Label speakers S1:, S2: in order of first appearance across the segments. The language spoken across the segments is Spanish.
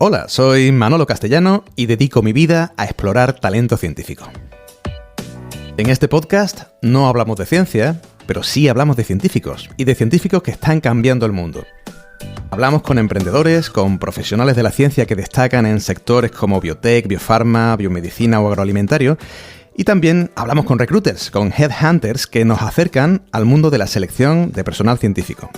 S1: Hola, soy Manolo Castellano y dedico mi vida a explorar talento científico. En este podcast no hablamos de ciencia, pero sí hablamos de científicos y de científicos que están cambiando el mundo. Hablamos con emprendedores, con profesionales de la ciencia que destacan en sectores como biotech, biofarma, biomedicina o agroalimentario. Y también hablamos con recruiters, con headhunters que nos acercan al mundo de la selección de personal científico.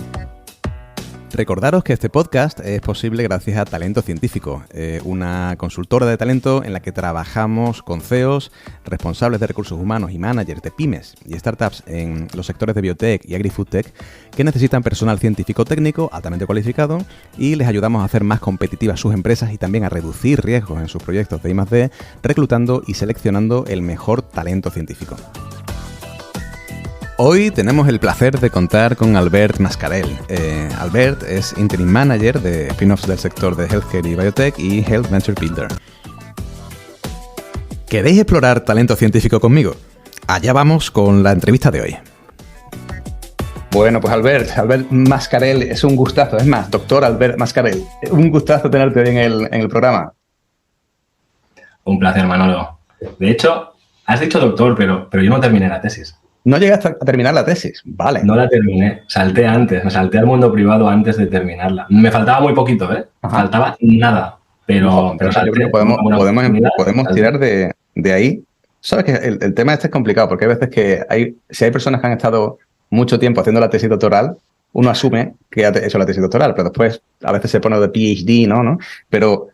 S1: Recordaros que este podcast es posible gracias a Talento Científico, una consultora de talento en la que trabajamos con CEOs, responsables de recursos humanos y managers de pymes y startups en los sectores de biotech y agri-foodtech que necesitan personal científico técnico altamente cualificado y les ayudamos a hacer más competitivas sus empresas y también a reducir riesgos en sus proyectos de I+D, reclutando y seleccionando el mejor talento científico. Hoy tenemos el placer de contar con Albert Mascarell. Albert es Interim Manager de spin-offs del sector de Healthcare y Biotech y Health Venture Builder. ¿Queréis explorar talento científico conmigo? Allá vamos con la entrevista de hoy. Bueno, pues Albert Mascarell, es un gustazo. Es más, doctor Albert Mascarell, un gustazo tenerte hoy en el programa.
S2: Un placer, Manolo. De hecho, has dicho doctor, pero yo no terminé la tesis.
S1: ¿No llegaste a terminar la tesis? Vale.
S2: No la terminé. Salté antes. Me salté al mundo privado antes de terminarla. Me faltaba muy poquito, ¿eh?
S1: Ajá.
S2: Faltaba nada. Pero salté.
S1: Yo creo que podemos tirar de ahí. Sabes que el tema este es complicado porque hay veces que si hay personas que han estado mucho tiempo haciendo la tesis doctoral, uno asume que ha hecho la tesis doctoral, pero después a veces se pone de PhD, ¿no? Pero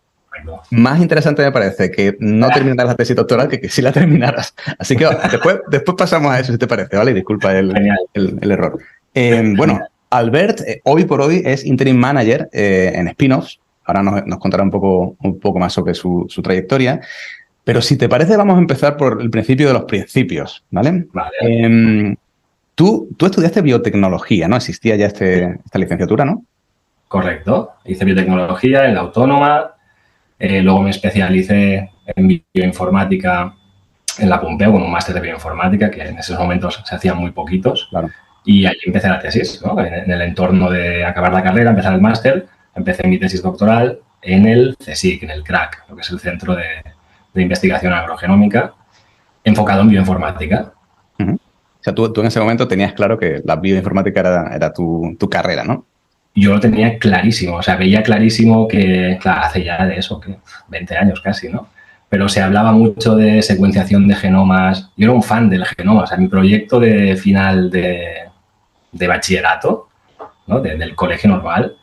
S1: más interesante me parece que no terminaras la tesis doctoral que sí la terminaras. Así que después pasamos a eso, si te parece, ¿vale? Y disculpa el error. Bueno, Albert, hoy por hoy es Interim Manager en spin-offs. Ahora nos contará un poco más sobre su trayectoria. Pero si te parece, vamos a empezar por el principio de los principios, ¿vale?
S2: Vale.
S1: Tú estudiaste biotecnología, ¿no? Existía ya esta licenciatura, ¿no?
S2: Correcto. Hice biotecnología en la Autónoma. Luego me especialicé en bioinformática en la Pompeu con un máster de bioinformática que en esos momentos se hacían muy poquitos.
S1: Claro.
S2: Y allí empecé la tesis, ¿no? En el entorno de acabar la carrera, empezar el máster, empecé mi tesis doctoral en el CSIC, en el CRAC, lo que es el Centro de Investigación Agrogenómica, enfocado en bioinformática.
S1: Uh-huh. O sea, tú en ese momento tenías claro que la bioinformática era tu carrera, ¿no?
S2: Yo lo tenía clarísimo, o sea, veía clarísimo que, claro, hace ya de eso, que 20 años casi, ¿no? Pero se hablaba mucho de secuenciación de genomas. Yo era un fan del genoma, o sea, mi proyecto de final de bachillerato, ¿no? Del colegio normal,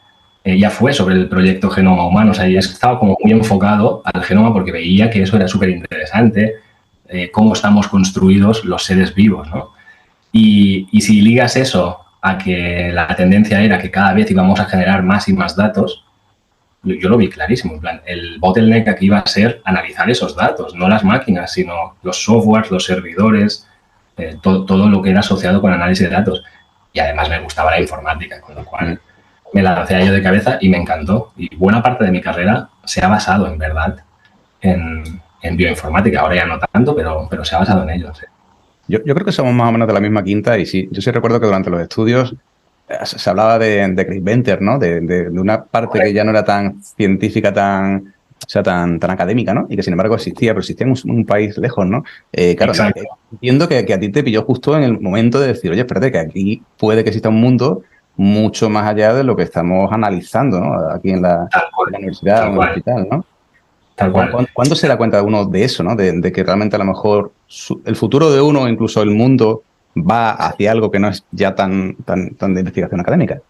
S2: ya fue sobre el proyecto genoma humano, o sea, ya estaba como muy enfocado al genoma porque veía que eso era súper interesante, cómo estamos construidos los seres vivos, ¿no? Y si ligas eso a que la tendencia era que cada vez íbamos a generar más y más datos, yo lo vi clarísimo. En plan, el bottleneck aquí iba a ser analizar esos datos, no las máquinas, sino los softwares, los servidores, todo lo que era asociado con análisis de datos. Y además me gustaba la informática, con lo cual me la lancé a ello de cabeza y me encantó. Y buena parte de mi carrera se ha basado, en verdad, en bioinformática. Ahora ya no tanto, pero se ha basado en ello, sí.
S1: Yo creo que somos más o menos de la misma quinta y sí, yo sí recuerdo que durante los estudios se hablaba de Great Venture, ¿no? De una parte que ya no era tan científica, tan académica, ¿no? Y que sin embargo existía, pero existía en un país lejos, ¿no? Claro, entiendo que a ti te pilló justo en el momento de decir, oye, espérate, que aquí puede que exista un mundo mucho más allá de lo que estamos analizando, ¿no? Aquí en la universidad o en el hospital, ¿no?
S2: Tal cual.
S1: ¿Cuándo se da cuenta uno de eso, ¿no? De que realmente a lo mejor el futuro de uno, incluso el mundo, va hacia algo que no es ya tan de investigación académica?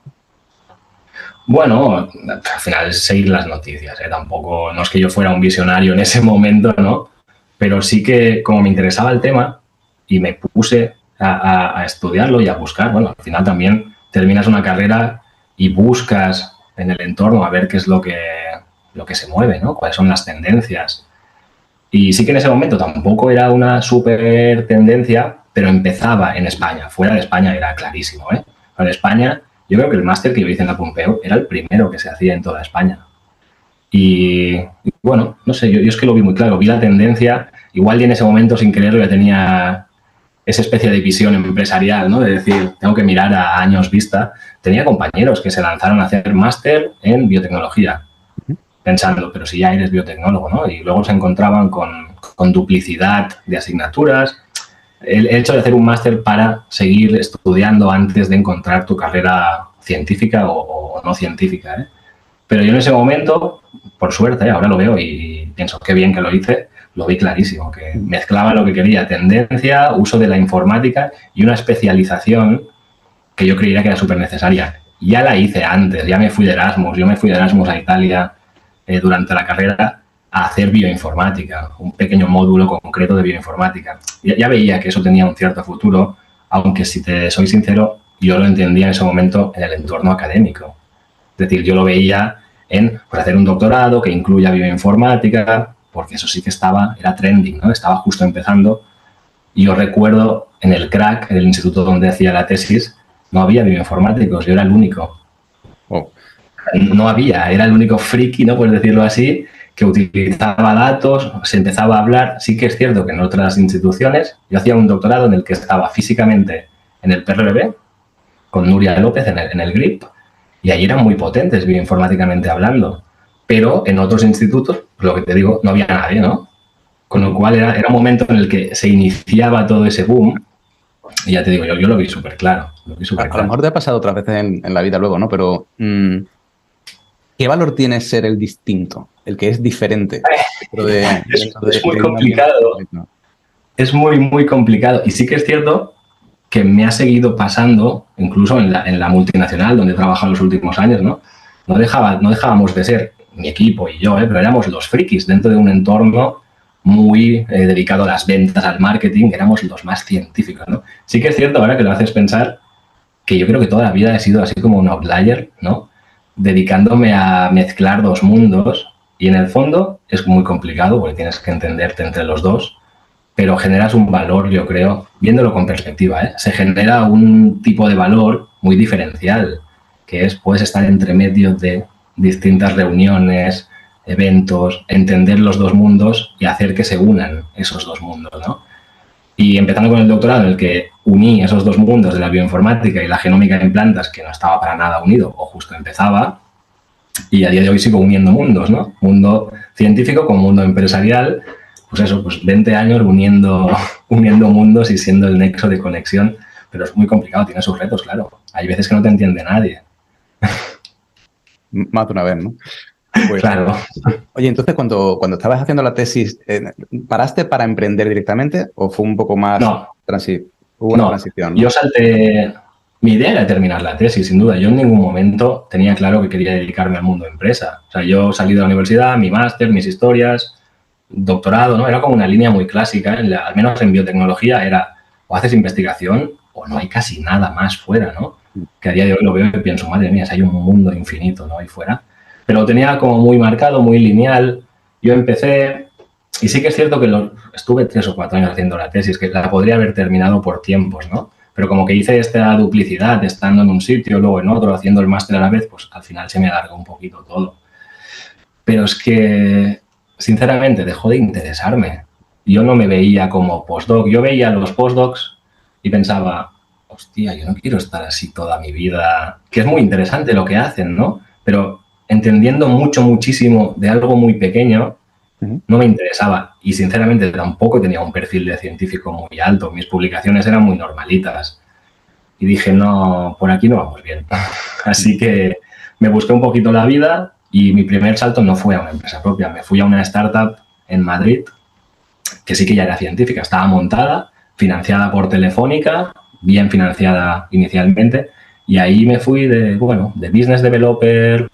S2: Bueno, al final es seguir las noticias, ¿eh? Tampoco, no es que yo fuera un visionario en ese momento, ¿no? Pero sí que como me interesaba el tema y me puse a estudiarlo y a buscar, bueno, al final también terminas una carrera y buscas en el entorno a ver qué es lo que se mueve, ¿no? Cuáles son las tendencias. Y sí que en ese momento tampoco era una súper tendencia, pero empezaba en España. Fuera de España era clarísimo, ¿eh? En España, yo creo que el máster que yo hice en la Pompeu era el primero que se hacía en toda España. Y bueno, no sé, yo es que lo vi muy claro. Vi la tendencia, igual y en ese momento sin quererlo ya tenía esa especie de visión empresarial, ¿no? De decir, tengo que mirar a años vista. Tenía compañeros que se lanzaron a hacer máster en biotecnología. pensando, pero si ya eres biotecnólogo, ¿no? Y luego se encontraban con duplicidad de asignaturas. El hecho de hacer un máster para seguir estudiando antes de encontrar tu carrera científica o no científica, ¿eh? Pero yo en ese momento, por suerte, ahora lo veo y pienso qué bien que lo hice, lo vi clarísimo, que mezclaba lo que quería, tendencia, uso de la informática y una especialización que yo creía que era súper necesaria. Ya la hice antes, ya me fui de Erasmus, yo me fui de Erasmus a Italia durante la carrera a hacer bioinformática, un pequeño módulo concreto de bioinformática. Ya veía que eso tenía un cierto futuro, aunque si te soy sincero, yo lo entendía en ese momento en el entorno académico. Es decir, yo lo veía en pues, hacer un doctorado que incluya bioinformática, porque eso sí que era trending, ¿no? Estaba justo empezando. Y yo recuerdo en el CRAC, en el instituto donde hacía la tesis, no había bioinformáticos, yo era el único.
S1: Oh.
S2: No había, era el único friki, ¿no? Por decirlo así, que utilizaba datos, se empezaba a hablar. Sí que es cierto que en otras instituciones, yo hacía un doctorado en el que estaba físicamente en el PRB, con Nuria López en el GRIP, y allí eran muy potentes bioinformáticamente hablando. Pero en otros institutos, lo que te digo, no había nadie, ¿no? Con lo cual era un momento en el que se iniciaba todo ese boom. Y ya te digo, yo lo vi súper claro.
S1: A lo mejor te ha pasado otras veces en la vida luego, ¿no? Pero ¿qué valor tiene ser el distinto? El que es diferente.
S2: Es muy complicado. Es muy, muy complicado. Y sí que es cierto que me ha seguido pasando, incluso en la multinacional donde he trabajado los últimos años, ¿no? No dejábamos de ser, mi equipo y yo, pero éramos los frikis dentro de un entorno muy dedicado a las ventas, al marketing, éramos los más científicos, ¿no? Sí que es cierto, ahora que lo haces pensar, que yo creo que toda la vida he sido así como un outlier, ¿no? Dedicándome a mezclar dos mundos y en el fondo es muy complicado porque tienes que entenderte entre los dos, pero generas un valor, yo creo, viéndolo con perspectiva, ¿eh? Se genera un tipo de valor muy diferencial, que es, puedes estar entre medio de distintas reuniones, eventos, entender los dos mundos y hacer que se unan esos dos mundos, ¿no? Y empezando con el doctorado, en el que uní esos dos mundos de la bioinformática y la genómica en plantas, que no estaba para nada unido, o justo empezaba, y a día de hoy sigo uniendo mundos, ¿no? Mundo científico con mundo empresarial, pues eso, pues 20 años uniendo mundos y siendo el nexo de conexión, pero es muy complicado, tiene sus retos, claro. Hay veces que no te entiende nadie.
S1: Más de una vez, ¿no? Pues,
S2: claro.
S1: Oye, entonces cuando estabas haciendo la tesis, ¿paraste para emprender directamente o fue un poco más transición? ¿No?
S2: Yo salté. Mi idea era terminar la tesis, sin duda. Yo en ningún momento tenía claro que quería dedicarme al mundo de empresa. O sea, yo salí de la universidad, mi máster, mis historias, doctorado, ¿no? Era como una línea muy clásica, al menos en biotecnología era o haces investigación o no hay casi nada más fuera, ¿no? Que a día de hoy lo veo y pienso, madre mía, si hay un mundo infinito, ¿no? Ahí fuera. Pero lo tenía como muy marcado, muy lineal. Yo empecé, y sí que es cierto que estuve 3 o 4 años haciendo la tesis, que la podría haber terminado por tiempos, ¿no? Pero como que hice esta duplicidad, estando en un sitio, luego en otro, haciendo el máster a la vez, pues al final se me alargó un poquito todo. Pero es que, sinceramente, dejó de interesarme. Yo no me veía como postdoc. Yo veía a los postdocs y pensaba, hostia, yo no quiero estar así toda mi vida. Que es muy interesante lo que hacen, ¿no? Pero entendiendo muchísimo de algo muy pequeño, no me interesaba. Y, sinceramente, tampoco tenía un perfil de científico muy alto. Mis publicaciones eran muy normalitas. Y dije, no, por aquí no vamos bien. Así que me busqué un poquito la vida y mi primer salto no fue a una empresa propia. Me fui a una startup en Madrid, que sí que ya era científica. Estaba montada, financiada por Telefónica, bien financiada inicialmente. Y ahí me fui de business developer,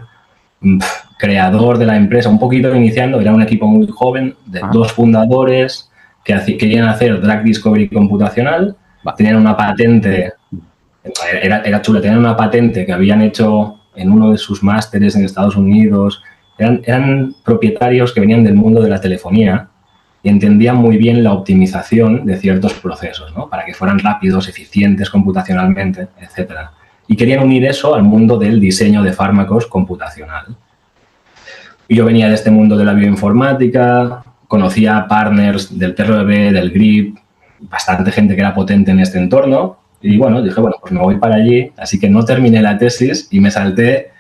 S2: creador de la empresa, un poquito iniciando. Era un equipo muy joven de 2 fundadores que querían hacer drug discovery computacional. Tenían una patente, era chula, tenían una patente que habían hecho en uno de sus másteres en Estados Unidos. Eran propietarios que venían del mundo de la telefonía y entendían muy bien la optimización de ciertos procesos, ¿no? Para que fueran rápidos, eficientes computacionalmente, etcétera. Y querían unir eso al mundo del diseño de fármacos computacional. Yo venía de este mundo de la bioinformática, conocía partners del PRB, del GRIP, bastante gente que era potente en este entorno. Y dije, pues me voy para allí. Así que no terminé la tesis y me salté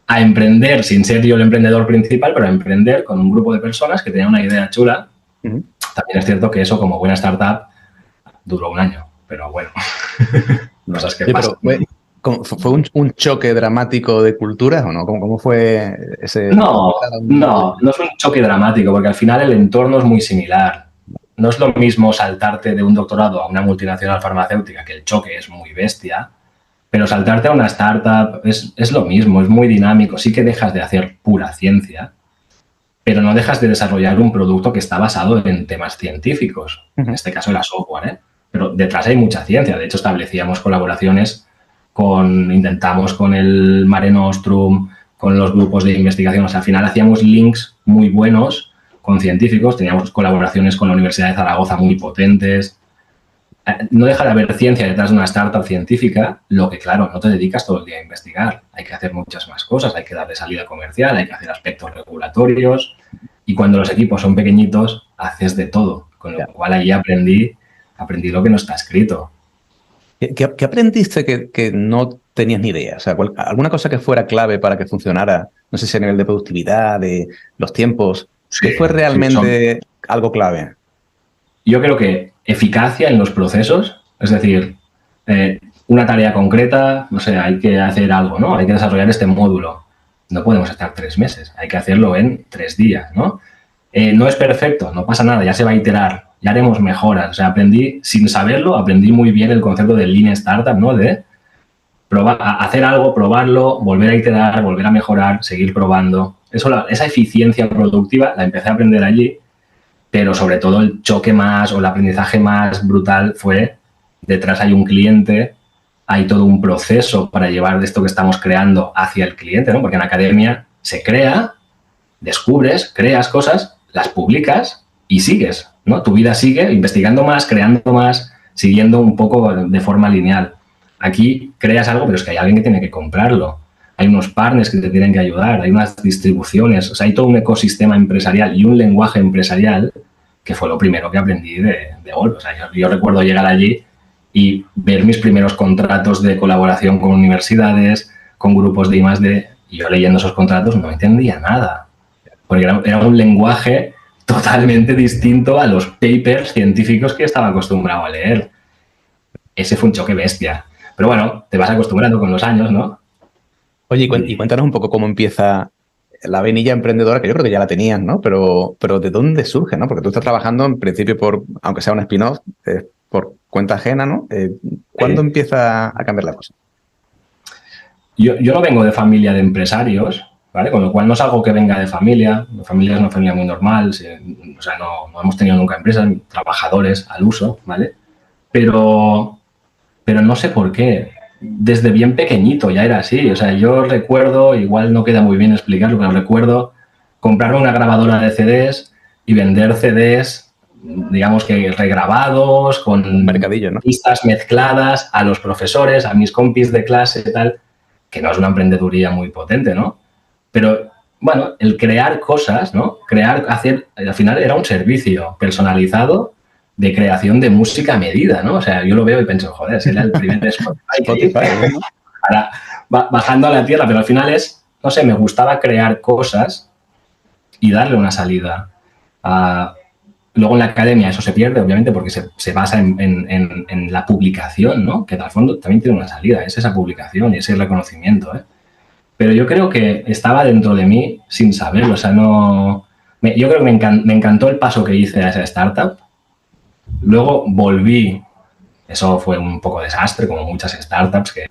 S2: a emprender, sin ser yo el emprendedor principal, pero a emprender con un grupo de personas que tenían una idea chula. También es cierto que eso, como buena startup, duró un año, pero bueno, cosas que pasan.
S1: ¿Fue un choque dramático de culturas o no? ¿Cómo fue ese...?
S2: No es un choque dramático, porque al final el entorno es muy similar. No es lo mismo saltarte de un doctorado a una multinacional farmacéutica, que el choque es muy bestia, pero saltarte a una startup es lo mismo, es muy dinámico. Sí que dejas de hacer pura ciencia, pero no dejas de desarrollar un producto que está basado en temas científicos. En este caso era software, ¿eh? Pero detrás hay mucha ciencia. De hecho, establecíamos colaboraciones intentamos con el Mare Nostrum, con los grupos de investigación. O sea, al final hacíamos links muy buenos con científicos, teníamos colaboraciones con la Universidad de Zaragoza muy potentes. No deja de haber ciencia detrás de una startup científica, lo que, claro, no te dedicas todo el día a investigar. Hay que hacer muchas más cosas, hay que darle salida comercial, hay que hacer aspectos regulatorios. Y cuando los equipos son pequeñitos, haces de todo. Con lo cual, ahí aprendí lo que no está escrito.
S1: ¿Qué aprendiste que no tenías ni idea? O sea, alguna cosa que fuera clave para que funcionara, no sé si a nivel de productividad, de los tiempos, ¿qué fue realmente algo clave?
S2: Yo creo que eficacia en los procesos, es decir, una tarea concreta, no sé, hay que hacer algo, ¿no? Hay que desarrollar este módulo. No podemos estar 3 meses, hay que hacerlo en 3 días, ¿no? No es perfecto, no pasa nada, ya se va a iterar, ya haremos mejoras. O sea, aprendí, sin saberlo, aprendí muy bien el concepto del Lean Startup, ¿no? De hacer algo, probarlo, volver a iterar, volver a mejorar, seguir probando. Esa eficiencia productiva la empecé a aprender allí, pero sobre todo el choque más o el aprendizaje más brutal fue detrás hay un cliente, hay todo un proceso para llevar de esto que estamos creando hacia el cliente, ¿no? Porque en academia se crea, descubres, creas cosas, las publicas y sigues, ¿no? Tu vida sigue investigando más, creando más, siguiendo un poco de forma lineal. Aquí creas algo, pero es que hay alguien que tiene que comprarlo. Hay unos partners que te tienen que ayudar, hay unas distribuciones, o sea, hay todo un ecosistema empresarial y un lenguaje empresarial que fue lo primero que aprendí de golpe. O sea, yo recuerdo llegar allí y ver mis primeros contratos de colaboración con universidades, con grupos de I+D, y yo leyendo esos contratos no entendía nada, porque era un lenguaje totalmente distinto a los papers científicos que estaba acostumbrado a leer. Ese fue un choque bestia. Pero bueno, te vas acostumbrando con los años, ¿no?
S1: Oye, y cuéntanos un poco cómo empieza la venilla emprendedora, que yo creo que ya la tenías, ¿no? Pero ¿de dónde surge, no? Porque tú estás trabajando en principio aunque sea un spin-off, por cuenta ajena, ¿no? ¿Cuándo empieza a cambiar la cosa?
S2: Yo no vengo de familia de empresarios, ¿vale? Con lo cual no es algo que venga de familia. Mi familia es una familia muy normal, o sea, no hemos tenido nunca empresas, trabajadores al uso, ¿vale? Pero no sé por qué. Desde bien pequeñito ya era así. O sea, yo recuerdo, igual no queda muy bien explicarlo, pero recuerdo comprarme una grabadora de CDs y vender CDs, digamos que regrabados, con
S1: mercadillo, ¿no?
S2: pistas mezcladas a los profesores, a mis compis de clase y tal, que no es una emprendeduría muy potente, ¿no? Pero, bueno, el crear cosas, ¿no? Al final era un servicio personalizado de creación de música a medida, ¿no? O sea, yo lo veo y pienso, joder, sería el primer Spotify, ¿no? Bajando a la tierra, pero al final no sé, me gustaba crear cosas y darle una salida. Luego en la academia eso se pierde, obviamente, porque se basa en la publicación, ¿no? Que al fondo también tiene una salida, es esa publicación y ese reconocimiento, ¿eh? Pero yo creo que estaba dentro de mí sin saberlo, o sea, yo creo que me encantó el paso que hice a esa startup. Luego volví, eso fue un poco desastre, como muchas startups que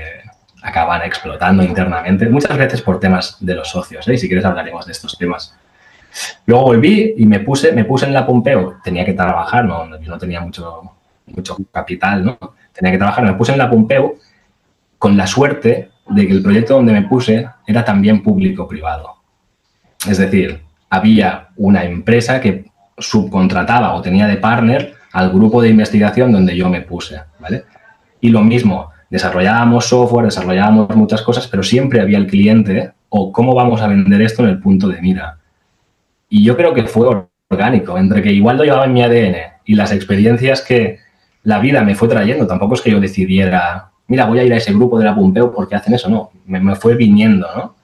S2: acaban explotando internamente, muchas veces por temas de los socios, ¿eh? Y si quieres hablaremos de estos temas. Luego volví y me puse en la Pompeu, tenía que trabajar, yo no tenía mucho capital, ¿no? Tenía que trabajar, me puse en la Pompeu con la suerte de que el proyecto donde me puse era también público-privado. Es decir, había una empresa que subcontrataba o tenía de partner al grupo de investigación donde yo me puse, ¿vale? Y lo mismo, desarrollábamos software, desarrollábamos muchas cosas, pero siempre había el cliente o cómo vamos a vender esto en el punto de mira. Y yo creo que fue orgánico, entre que igual lo llevaba en mi ADN y las experiencias que la vida me fue trayendo. Tampoco es que yo decidiera, mira, voy a ir a ese grupo de la Pompeu porque hacen eso, no. Me fue viniendo, ¿no?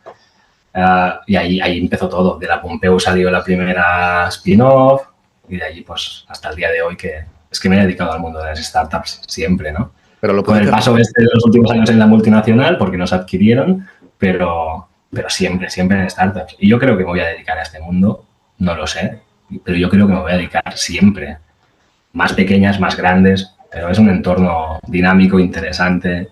S2: Y ahí empezó todo. De la Pompeu salió la primera spin-off y de allí pues hasta el día de hoy que es que me he dedicado al mundo de las startups siempre, ¿no?
S1: Pero
S2: con el paso de los últimos años en la multinacional porque nos adquirieron, pero siempre en startups. Y yo creo que me voy a dedicar a este mundo, no lo sé, pero yo creo que me voy a dedicar siempre. Más pequeñas, más grandes, pero es un entorno dinámico, interesante.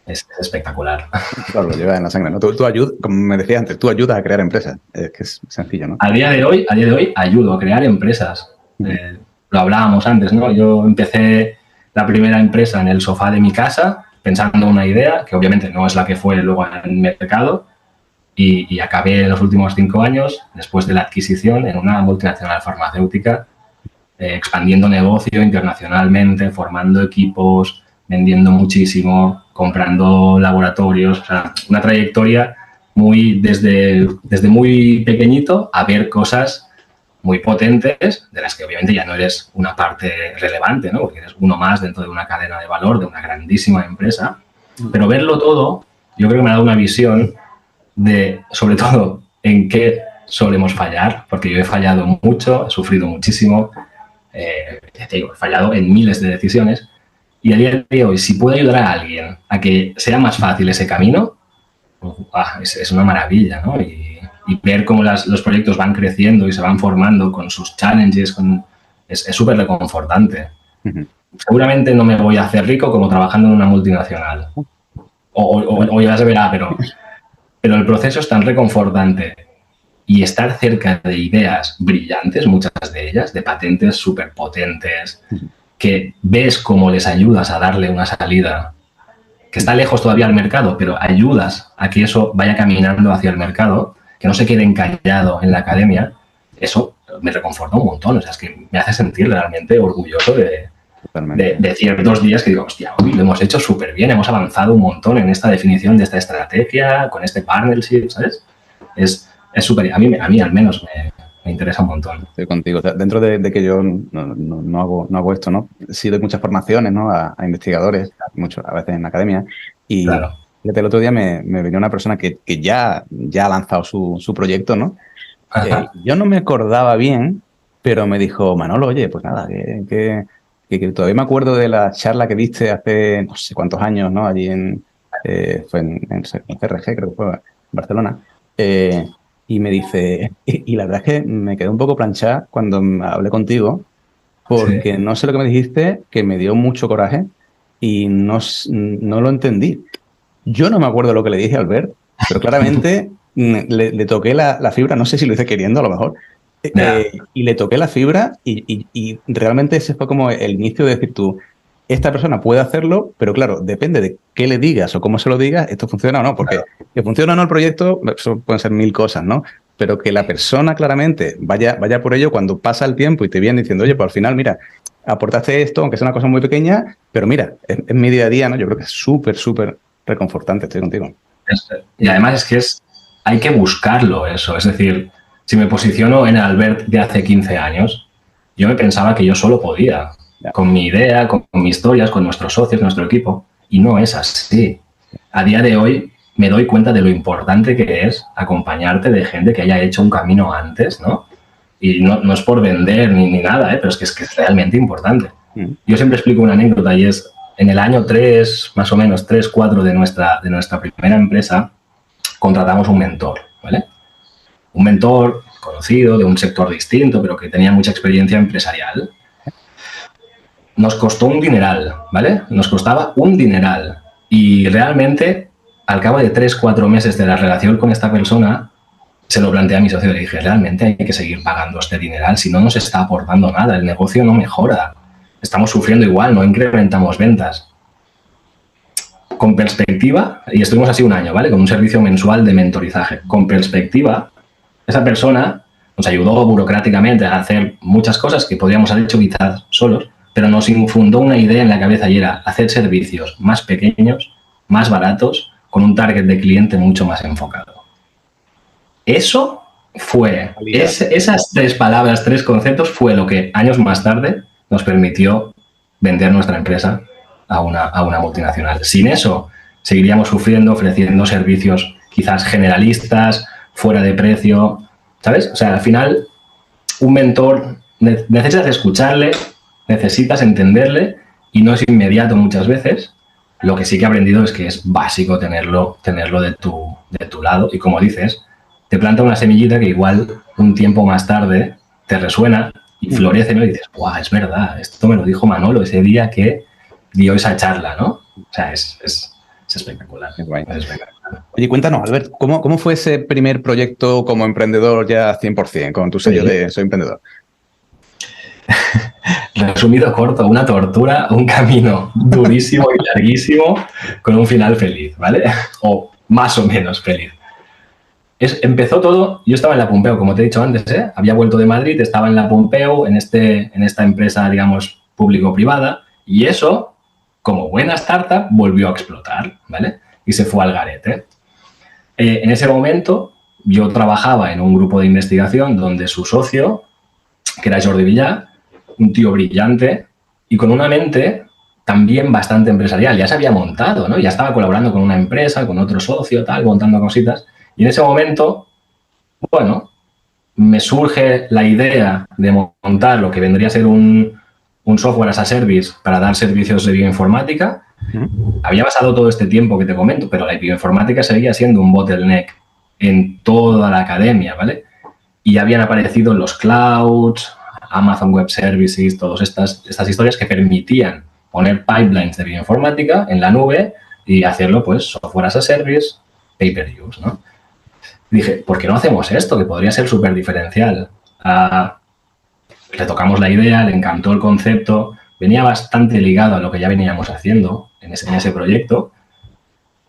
S2: Es espectacular.
S1: Claro, lo llevas en la sangre, ¿no? Tú ayudas, como me decías antes, tú ayudas a crear empresas. Es que es sencillo, ¿no?
S2: A día de hoy ayudo a crear empresas. Lo hablábamos antes, ¿no? Yo empecé la primera empresa en el sofá de mi casa, pensando en una idea, que obviamente no es la que fue luego en el mercado, y acabé en los últimos 5 años, después de la adquisición, en una multinacional farmacéutica, expandiendo negocio internacionalmente, formando equipos, vendiendo muchísimo, comprando laboratorios, o sea, una trayectoria desde muy pequeñito a ver cosas muy potentes, de las que obviamente ya no eres una parte relevante, ¿no? Porque eres uno más dentro de una cadena de valor, de una grandísima empresa. Pero verlo todo, yo creo que me ha dado una visión de, sobre todo, en qué solemos fallar, porque yo he fallado mucho, he sufrido muchísimo, ya te digo, he fallado en miles de decisiones, y a día de hoy, si puedo ayudar a alguien a que sea más fácil ese camino, es una maravilla, ¿no? Y ver cómo los proyectos van creciendo y se van formando con sus challenges, es súper reconfortante. Seguramente no me voy a hacer rico como trabajando en una multinacional. O ya se verá, pero el proceso es tan reconfortante y estar cerca de ideas brillantes, muchas de ellas, de patentes súper potentes, que ves cómo les ayudas a darle una salida, que está lejos todavía al mercado, pero ayudas a que eso vaya caminando hacia el mercado, que no se quede encallado en la academia, eso me reconforta un montón. O sea, es que me hace sentir realmente orgulloso de ciertos días que digo, hostia, hoy lo hemos hecho súper bien, hemos avanzado un montón en esta definición de esta estrategia, con este partnership, ¿sabes? Es súper, a mí al menos me interesa un montón.
S1: Estoy contigo. O sea, dentro de que yo no hago esto, ¿no? Sí doy muchas formaciones, ¿no? A investigadores, a veces en la academia. Y
S2: claro.
S1: El otro día me venía una persona que ya ha lanzado su proyecto, ¿no? Yo no me acordaba bien, pero me dijo, Manolo, oye, pues nada, que todavía me acuerdo de la charla que diste hace no sé cuántos años, ¿no? Allí fue en CRG, creo que fue, en Barcelona. Y me dice, y la verdad es que me quedé un poco planchada cuando hablé contigo, porque no sé lo que me dijiste, que me dio mucho coraje y no lo entendí. Yo no me acuerdo lo que le dije a Albert, pero claramente le toqué la fibra, no sé si lo hice queriendo a lo mejor, y le toqué la fibra y realmente ese fue como el inicio de decir tú, esta persona puede hacerlo, pero claro, depende de qué le digas o cómo se lo digas, esto funciona o no, porque que funcione o no el proyecto, eso pueden ser 1000 cosas, ¿no? Pero que la persona claramente vaya por ello cuando pasa el tiempo y te viene diciendo, oye, pues al final, mira, aportaste esto, aunque sea una cosa muy pequeña, pero mira, es mi día a día, ¿no? Yo creo que es súper, súper reconfortante, estoy contigo.
S2: Y además es que hay que buscarlo eso, es decir, si me posiciono en Albert de hace 15 años, yo me pensaba que yo solo podía, con mi idea, con mis historias, con nuestros socios, nuestro equipo, y no es así. A día de hoy me doy cuenta de lo importante que es acompañarte de gente que haya hecho un camino antes, ¿no? Y no es por vender ni nada, pero es que es realmente importante. Yo siempre explico una anécdota y es, en el año 3, más o menos 3, 4 de nuestra primera empresa, contratamos un mentor, ¿vale? Un mentor conocido de un sector distinto, pero que tenía mucha experiencia empresarial. Nos costó un dineral, ¿vale? Nos costaba un dineral. Y realmente, al cabo de 3, 4 meses de la relación con esta persona, se lo planteé a mi socio y le dije, realmente hay que seguir pagando este dineral, si no nos está aportando nada, el negocio no mejora. Estamos sufriendo igual, no incrementamos ventas. Con perspectiva, y estuvimos así un año, ¿vale? Con un servicio mensual de mentorizaje. Con perspectiva, esa persona nos ayudó burocráticamente a hacer muchas cosas que podríamos haber hecho quizás solos, pero nos infundó una idea en la cabeza y era hacer servicios más pequeños, más baratos, con un target de cliente mucho más enfocado. Eso fue, esas 3 palabras, 3 conceptos, fue lo que años más tarde nos permitió vender nuestra empresa a una multinacional. Sin eso, seguiríamos sufriendo, ofreciendo servicios quizás generalistas fuera de precio, ¿sabes? O sea, al final, un mentor necesitas escucharle, necesitas entenderle y no es inmediato muchas veces. Lo que sí que he aprendido es que es básico tenerlo de tu lado y, como dices, te planta una semillita que igual un tiempo más tarde te resuena y florece, ¿no? Y dices, ¡guau! Es verdad, esto me lo dijo Manolo ese día que dio esa charla, ¿no? O sea, es espectacular.
S1: Es espectacular. Oye, cuéntanos, Albert, ¿cómo fue ese primer proyecto como emprendedor ya 100%, con tu sello de Soy Emprendedor?
S2: Resumido corto, una tortura, un camino durísimo y larguísimo con un final feliz, ¿vale? O más o menos feliz. Empezó todo, yo estaba en la Pompeu, como te he dicho antes, ¿eh? Había vuelto de Madrid, estaba en la Pompeu, en esta empresa, digamos, público-privada, y eso, como buena startup, volvió a explotar, ¿vale? Y se fue al garete. En ese momento, yo trabajaba en un grupo de investigación donde su socio, que era Jordi Villar, un tío brillante y con una mente también bastante empresarial. Ya se había montado, ¿no? Ya estaba colaborando con una empresa, con otro socio, tal, montando cositas. Y en ese momento, bueno, me surge la idea de montar lo que vendría a ser un software as a service para dar servicios de bioinformática. Había pasado todo este tiempo que te comento, pero la bioinformática seguía siendo un bottleneck en toda la academia, ¿vale? Y habían aparecido los clouds, Amazon Web Services, todas estas historias que permitían poner pipelines de bioinformática en la nube y hacerlo, pues, software as a service, pay-per-use, ¿no? Dije, ¿por qué no hacemos esto? Que podría ser súper diferencial. Le tocamos la idea, le encantó el concepto, venía bastante ligado a lo que ya veníamos haciendo en ese proyecto.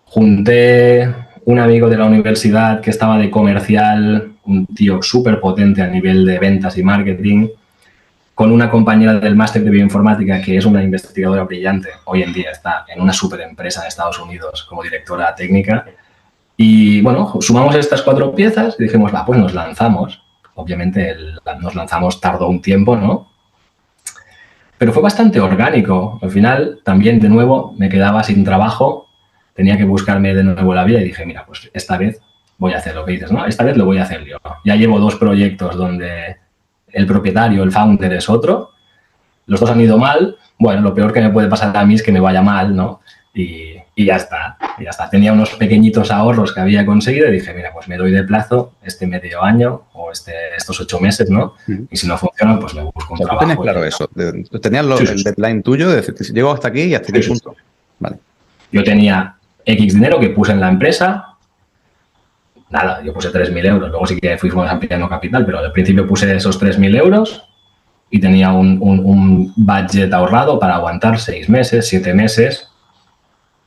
S2: Junté un amigo de la universidad que estaba de comercial, un tío súper potente a nivel de ventas y marketing, con una compañera del máster de bioinformática que es una investigadora brillante. Hoy en día está en una súper empresa en Estados Unidos como directora técnica. Y bueno, sumamos estas 4 piezas y dijimos, va, pues nos lanzamos. Obviamente nos lanzamos, tardó un tiempo, ¿no? Pero fue bastante orgánico. Al final, también, de nuevo, me quedaba sin trabajo, tenía que buscarme de nuevo la vida y dije, mira, pues esta vez voy a hacer lo que dices, ¿no? Esta vez lo voy a hacer yo. Ya llevo 2 proyectos donde el propietario, el founder, es otro. Los 2 han ido mal. Bueno, lo peor que me puede pasar a mí es que me vaya mal, ¿no? Y ya está, ya está. Tenía unos pequeñitos ahorros que había conseguido y dije, mira, pues me doy de plazo este medio año o estos 8 meses, ¿no? Y si no funciona, pues me busco un trabajo.
S1: ¿Tú tenías claro eso? ¿Tenías el deadline tuyo de decir, si llego hasta aquí y hasta aquí punto? Vale.
S2: Yo tenía X dinero que puse en la empresa. Nada, yo puse 3.000 euros. Luego sí que fuimos ampliando capital, pero al principio puse esos 3.000 euros y tenía un budget ahorrado para aguantar 6 meses, 7 meses.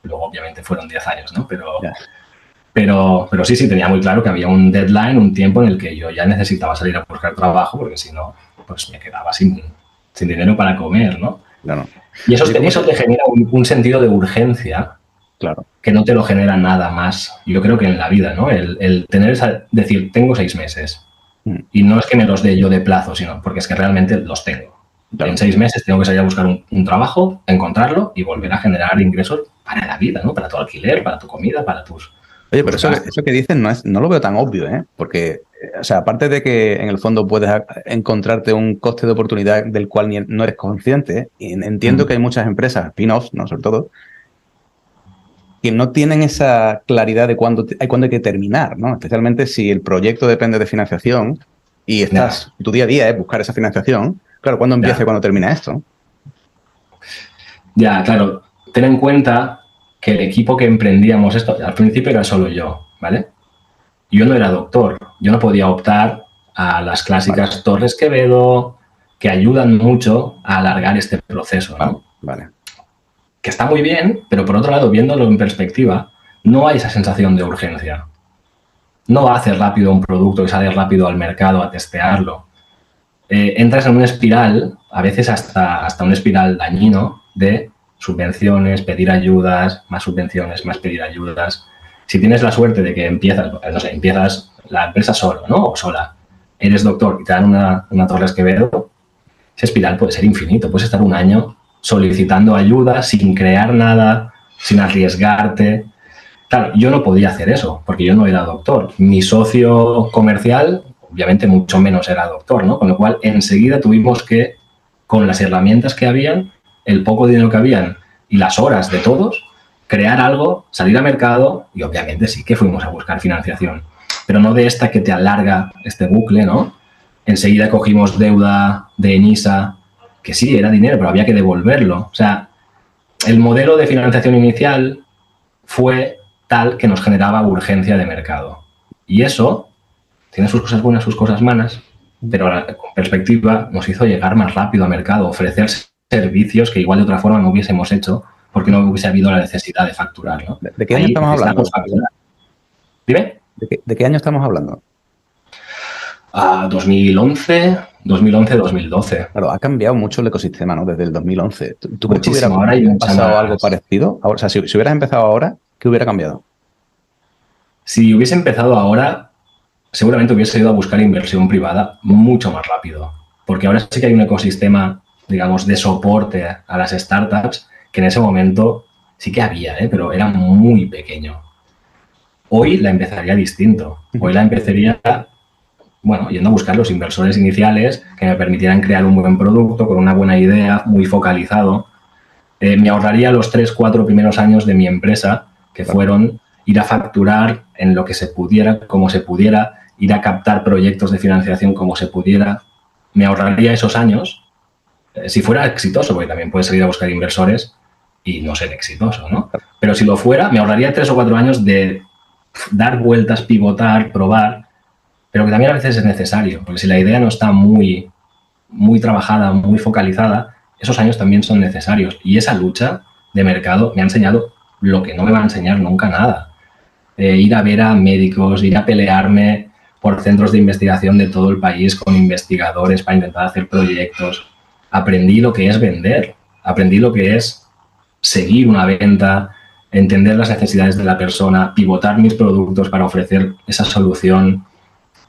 S2: Luego, obviamente, fueron 10 años, ¿no? Pero sí, tenía muy claro que había un deadline, un tiempo en el que yo ya necesitaba salir a buscar trabajo, porque si no, pues me quedaba sin dinero para comer, ¿no?
S1: Claro.
S2: Y eso te genera un sentido de urgencia,
S1: claro,
S2: que no te lo genera nada más. Yo creo que en la vida, ¿no? El tener decir, tengo 6 meses. Y no es que me los dé yo de plazo, sino porque es que realmente los tengo. Claro. En 6 meses tengo que salir a buscar un trabajo, encontrarlo y volver a generar ingresos para la vida, ¿no? Para tu alquiler, para tu comida, para tus...
S1: Oye, pero eso que dices no lo veo tan obvio, ¿eh? Porque, o sea, aparte de que en el fondo puedes encontrarte un coste de oportunidad del cual no eres consciente, entiendo que hay muchas empresas, spin-offs, ¿no? Sobre todo, que no tienen esa claridad de cuándo hay que terminar, ¿no? Especialmente si el proyecto depende de financiación y tu día a día es buscar esa financiación. Claro, ¿cuándo empieza y cuándo termina esto?
S2: Ya, claro. Ten en cuenta que el equipo que emprendíamos esto, al principio era solo yo, ¿vale? Yo no era doctor. Yo no podía optar a las clásicas Torres Quevedo, que ayudan mucho a alargar este proceso, ¿no?
S1: Vale.
S2: Que está muy bien, pero por otro lado, viéndolo en perspectiva, no hay esa sensación de urgencia. No va a hacer rápido un producto y sale rápido al mercado a testearlo. Entras en una espiral, a veces hasta un espiral dañino de subvenciones, pedir ayudas, más subvenciones, más pedir ayudas. Si tienes la suerte de que empiezas la empresa solo, ¿no? O sola, eres doctor y te dan una Torres Quevedo, esa espiral puede ser infinito. Puedes estar un año solicitando ayuda sin crear nada, sin arriesgarte. Claro, yo no podía hacer eso porque yo no era doctor. Mi socio comercial, obviamente, mucho menos era doctor, ¿no? Con lo cual, enseguida tuvimos que, con las herramientas que habían, el poco dinero que habían y las horas de todos, crear algo, salir al mercado y, obviamente, sí que fuimos a buscar financiación. Pero no de esta que te alarga este bucle, ¿no? Enseguida cogimos deuda de Enisa, que sí, era dinero, pero había que devolverlo. O sea, el modelo de financiación inicial fue tal que nos generaba urgencia de mercado. Y eso tiene sus cosas buenas, sus cosas malas, pero con perspectiva nos hizo llegar más rápido al mercado, ofrecer servicios que igual de otra forma no hubiésemos hecho porque no hubiese habido la necesidad de facturar, ¿no?
S1: ¿De qué año estamos hablando?
S2: ¿Dime?
S1: ¿De qué año estamos hablando?
S2: 2011, 2012.
S1: Claro, ha cambiado mucho el ecosistema, ¿no? Desde el 2011. ¿Tú crees que hubiera
S2: pasado
S1: algo parecido? O sea, si hubieras empezado ahora, ¿qué hubiera cambiado?
S2: Si hubiese empezado ahora, seguramente hubiese ido a buscar inversión privada mucho más rápido. Porque ahora sí que hay un ecosistema, digamos, de soporte a las startups que en ese momento sí que había, pero era muy pequeño. Hoy la empezaría distinto. Hoy la empezaría, bueno, yendo a buscar los inversores iniciales que me permitieran crear un buen producto con una buena idea, muy focalizado. Me ahorraría los 3-4 primeros años de mi empresa, que fueron ir a facturar en lo que se pudiera, como se pudiera, ir a captar proyectos de financiación como se pudiera. Me ahorraría esos años, si fuera exitoso, porque también puedes salir a buscar inversores y no ser exitoso, ¿no? Pero si lo fuera, me ahorraría 3 o 4 años de dar vueltas, pivotar, probar, pero que también a veces es necesario, porque si la idea no está muy trabajada, muy focalizada, esos años también son necesarios. Y esa lucha de mercado me ha enseñado lo que no me va a enseñar nunca nada. Ir a ver a médicos, ir a pelearme por centros de investigación de todo el país con investigadores para intentar hacer proyectos. Aprendí lo que es vender, aprendí lo que es seguir una venta, entender las necesidades de la persona, pivotar mis productos para ofrecer esa solución.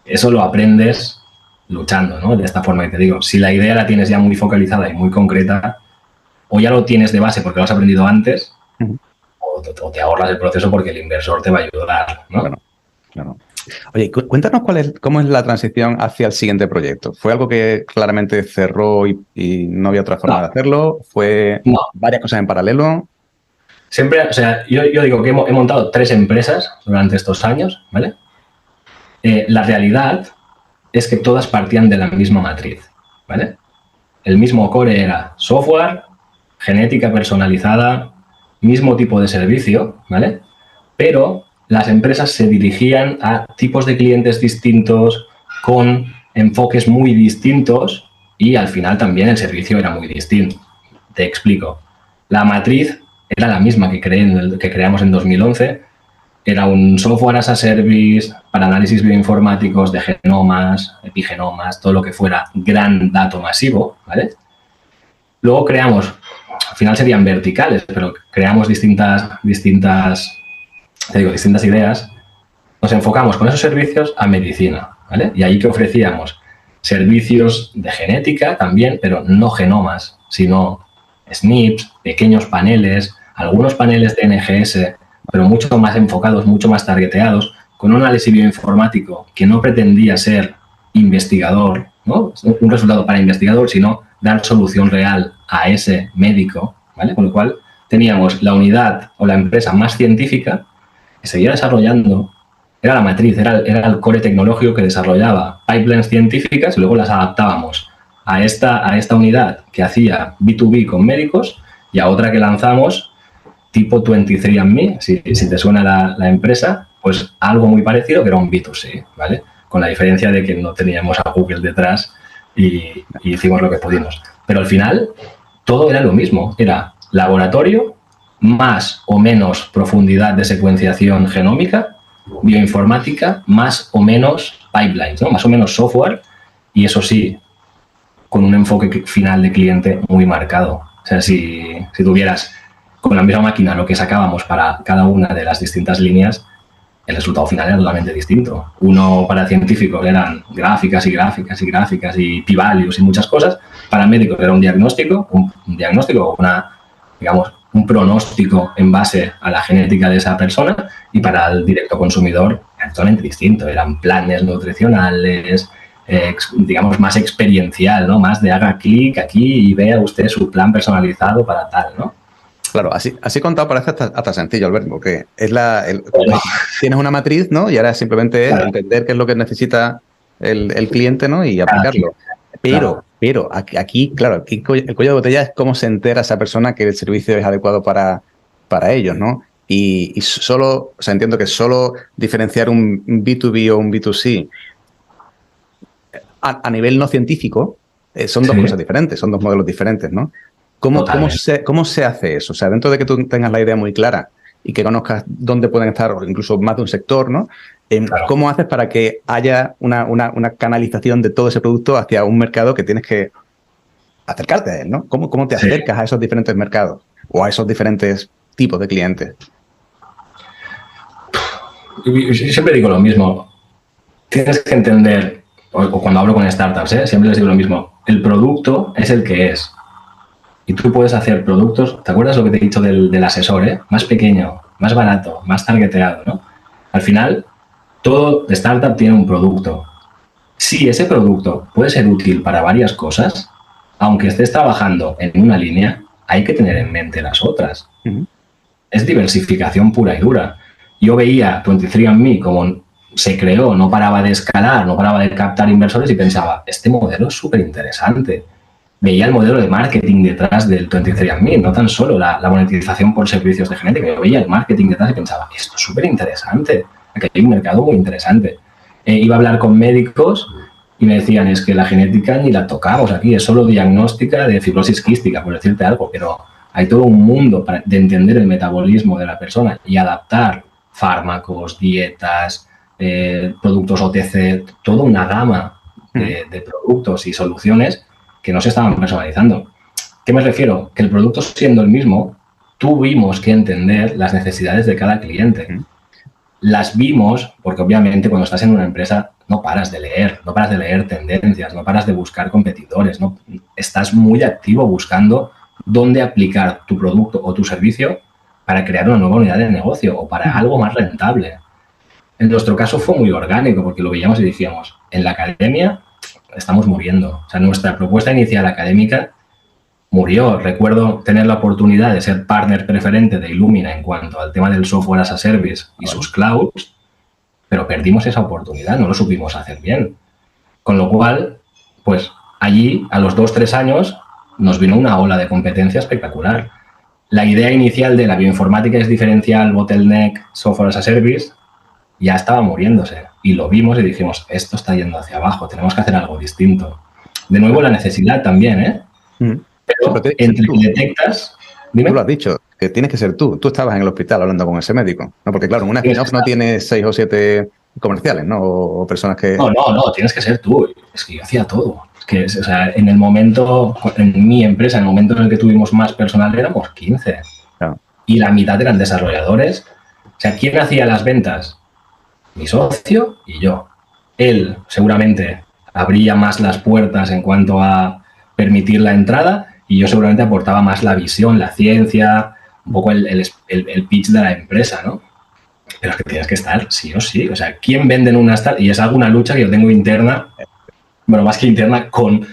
S2: Eso lo aprendes luchando, ¿no? De esta forma que te digo. Si la idea la tienes ya muy focalizada y muy concreta, o ya lo tienes de base porque lo has aprendido antes, o te ahorras el proceso porque el inversor te va a ayudar, ¿no?
S1: Claro. Oye, cuéntanos cómo es la transición hacia el siguiente proyecto. ¿Fue algo que claramente cerró y no había otra forma de hacerlo? ¿Fue varias cosas en paralelo?
S2: Siempre, o sea, yo digo que he montado 3 empresas durante estos años, ¿vale? La realidad es que todas partían de la misma matriz, ¿vale? El mismo core era software, genética personalizada, mismo tipo de servicio, ¿vale? Pero las empresas se dirigían a tipos de clientes distintos, con enfoques muy distintos y al final también el servicio era muy distinto. Te explico. La matriz era la misma que creamos en 2011. Era un software as a service para análisis bioinformáticos de genomas, epigenomas, todo lo que fuera gran dato masivo, ¿vale? Luego creamos, al final serían verticales, pero creamos distintas ideas. Nos enfocamos con esos servicios a medicina, ¿vale? Y ahí que ofrecíamos servicios de genética también, pero no genomas, sino SNPs, pequeños paneles, algunos paneles de NGS, pero mucho más enfocados, mucho más targeteados, con un análisis bioinformático que no pretendía ser investigador, ¿no? Un resultado para investigador, sino dar solución real a ese médico, ¿vale? Con lo cual teníamos la unidad o la empresa más científica que seguía desarrollando, era la matriz, era el core tecnológico que desarrollaba pipelines científicas y luego las adaptábamos a esta unidad que hacía B2B con médicos y a otra que lanzamos tipo 23andMe, si te suena la empresa, pues algo muy parecido que era un B2C, ¿vale? Con la diferencia de que no teníamos a Google detrás y hicimos lo que pudimos. Pero al final todo era lo mismo, era laboratorio, más o menos profundidad de secuenciación genómica, bioinformática, más o menos pipelines, ¿no? Más o menos software y eso sí, con un enfoque final de cliente muy marcado. O sea, si tuvieras con la misma máquina lo que sacábamos para cada una de las distintas líneas, el resultado final era totalmente distinto. Uno para científicos eran gráficas y p-values y muchas cosas. Para médicos era un diagnóstico, un pronóstico en base a la genética de esa persona, y para el directo consumidor era totalmente distinto. Eran planes nutricionales, digamos, más experiencial, ¿no? Más de haga clic aquí y vea usted su plan personalizado para tal, ¿no?
S1: Claro, así contado parece hasta sencillo, Albert, porque tienes una matriz, ¿no? Y ahora simplemente es entender qué es lo que necesita el cliente, ¿no? Y aplicarlo. Pero aquí, claro, aquí el cuello de botella es cómo se entera esa persona que el servicio es adecuado para ellos, ¿no? Y solo, o sea, entiendo que solo diferenciar un B2B o un B2C a nivel no científico son dos cosas diferentes, son dos modelos diferentes, ¿no? ¿Cómo se hace eso? O sea, dentro de que tú tengas la idea muy clara y que conozcas dónde pueden estar, o incluso más de un sector, ¿no? ¿Cómo haces para que haya una canalización de todo ese producto hacia un mercado que tienes que acercarte a él, ¿no? ¿Cómo te acercas a esos diferentes mercados o a esos diferentes tipos de clientes?
S2: Yo siempre digo lo mismo. Tienes que entender, o cuando hablo con startups, siempre les digo lo mismo. El producto es el que es. Y tú puedes hacer productos, ¿te acuerdas lo que te he dicho del asesor? Más pequeño, más barato, más targeteado, ¿no? Al final, todo startup tiene un producto. Si ese producto puede ser útil para varias cosas, aunque estés trabajando en una línea, hay que tener en mente las otras. Es diversificación pura y dura. Yo veía 23andMe como se creó, no paraba de escalar, no paraba de captar inversores y pensaba, este modelo es súper interesante. Veía el modelo de marketing detrás del 23andMe, no tan solo la monetización por servicios de genética. Yo veía el marketing detrás y pensaba, esto es súper interesante, aquí hay un mercado muy interesante. Iba a hablar con médicos y me decían, es que la genética ni la tocamos aquí, es solo diagnóstica de fibrosis quística, por decirte algo, pero hay todo un mundo de entender el metabolismo de la persona y adaptar fármacos, dietas, productos OTC, toda una gama de productos y soluciones que no se estaban personalizando. ¿Qué me refiero? Que el producto siendo el mismo, tuvimos que entender las necesidades de cada cliente. Las vimos porque obviamente cuando estás en una empresa no paras de leer tendencias, no paras de buscar competidores, ¿no? Estás muy activo buscando dónde aplicar tu producto o tu servicio para crear una nueva unidad de negocio o para algo más rentable. En nuestro caso fue muy orgánico porque lo veíamos y decíamos, en la academia estamos muriendo. O sea, nuestra propuesta inicial académica murió. Recuerdo tener la oportunidad de ser partner preferente de Illumina en cuanto al tema del software as a service y sus clouds, pero perdimos esa oportunidad, no lo supimos hacer bien. Con lo cual, pues allí, a los 2-3 años, nos vino una ola de competencia espectacular. La idea inicial de la bioinformática es diferencial, bottleneck, software as a service, ya estaba muriéndose. Y lo vimos y dijimos, esto está yendo hacia abajo, tenemos que hacer algo distinto. De nuevo, la necesidad también, Pero entre que detectas... Dime.
S1: Tú lo has dicho, que tienes que ser tú. Tú estabas en el hospital hablando con ese médico, ¿no? Porque claro, una spin-off no tiene 6 o 7 comerciales, ¿no? O personas que...
S2: No, tienes que ser tú. Es que yo hacía todo. Es que, o sea, en el momento, en mi empresa, en el momento en el que tuvimos más personal, éramos 15. Claro. Y la mitad eran desarrolladores. O sea, ¿quién hacía las ventas? Mi socio y yo. Él seguramente abría más las puertas en cuanto a permitir la entrada y yo seguramente aportaba más la visión, la ciencia, un poco el pitch de la empresa, ¿no? Pero es que tienes que estar sí o sí. O sea, ¿quién vende en una startup? Y es alguna lucha que yo tengo interna, bueno, más que interna, con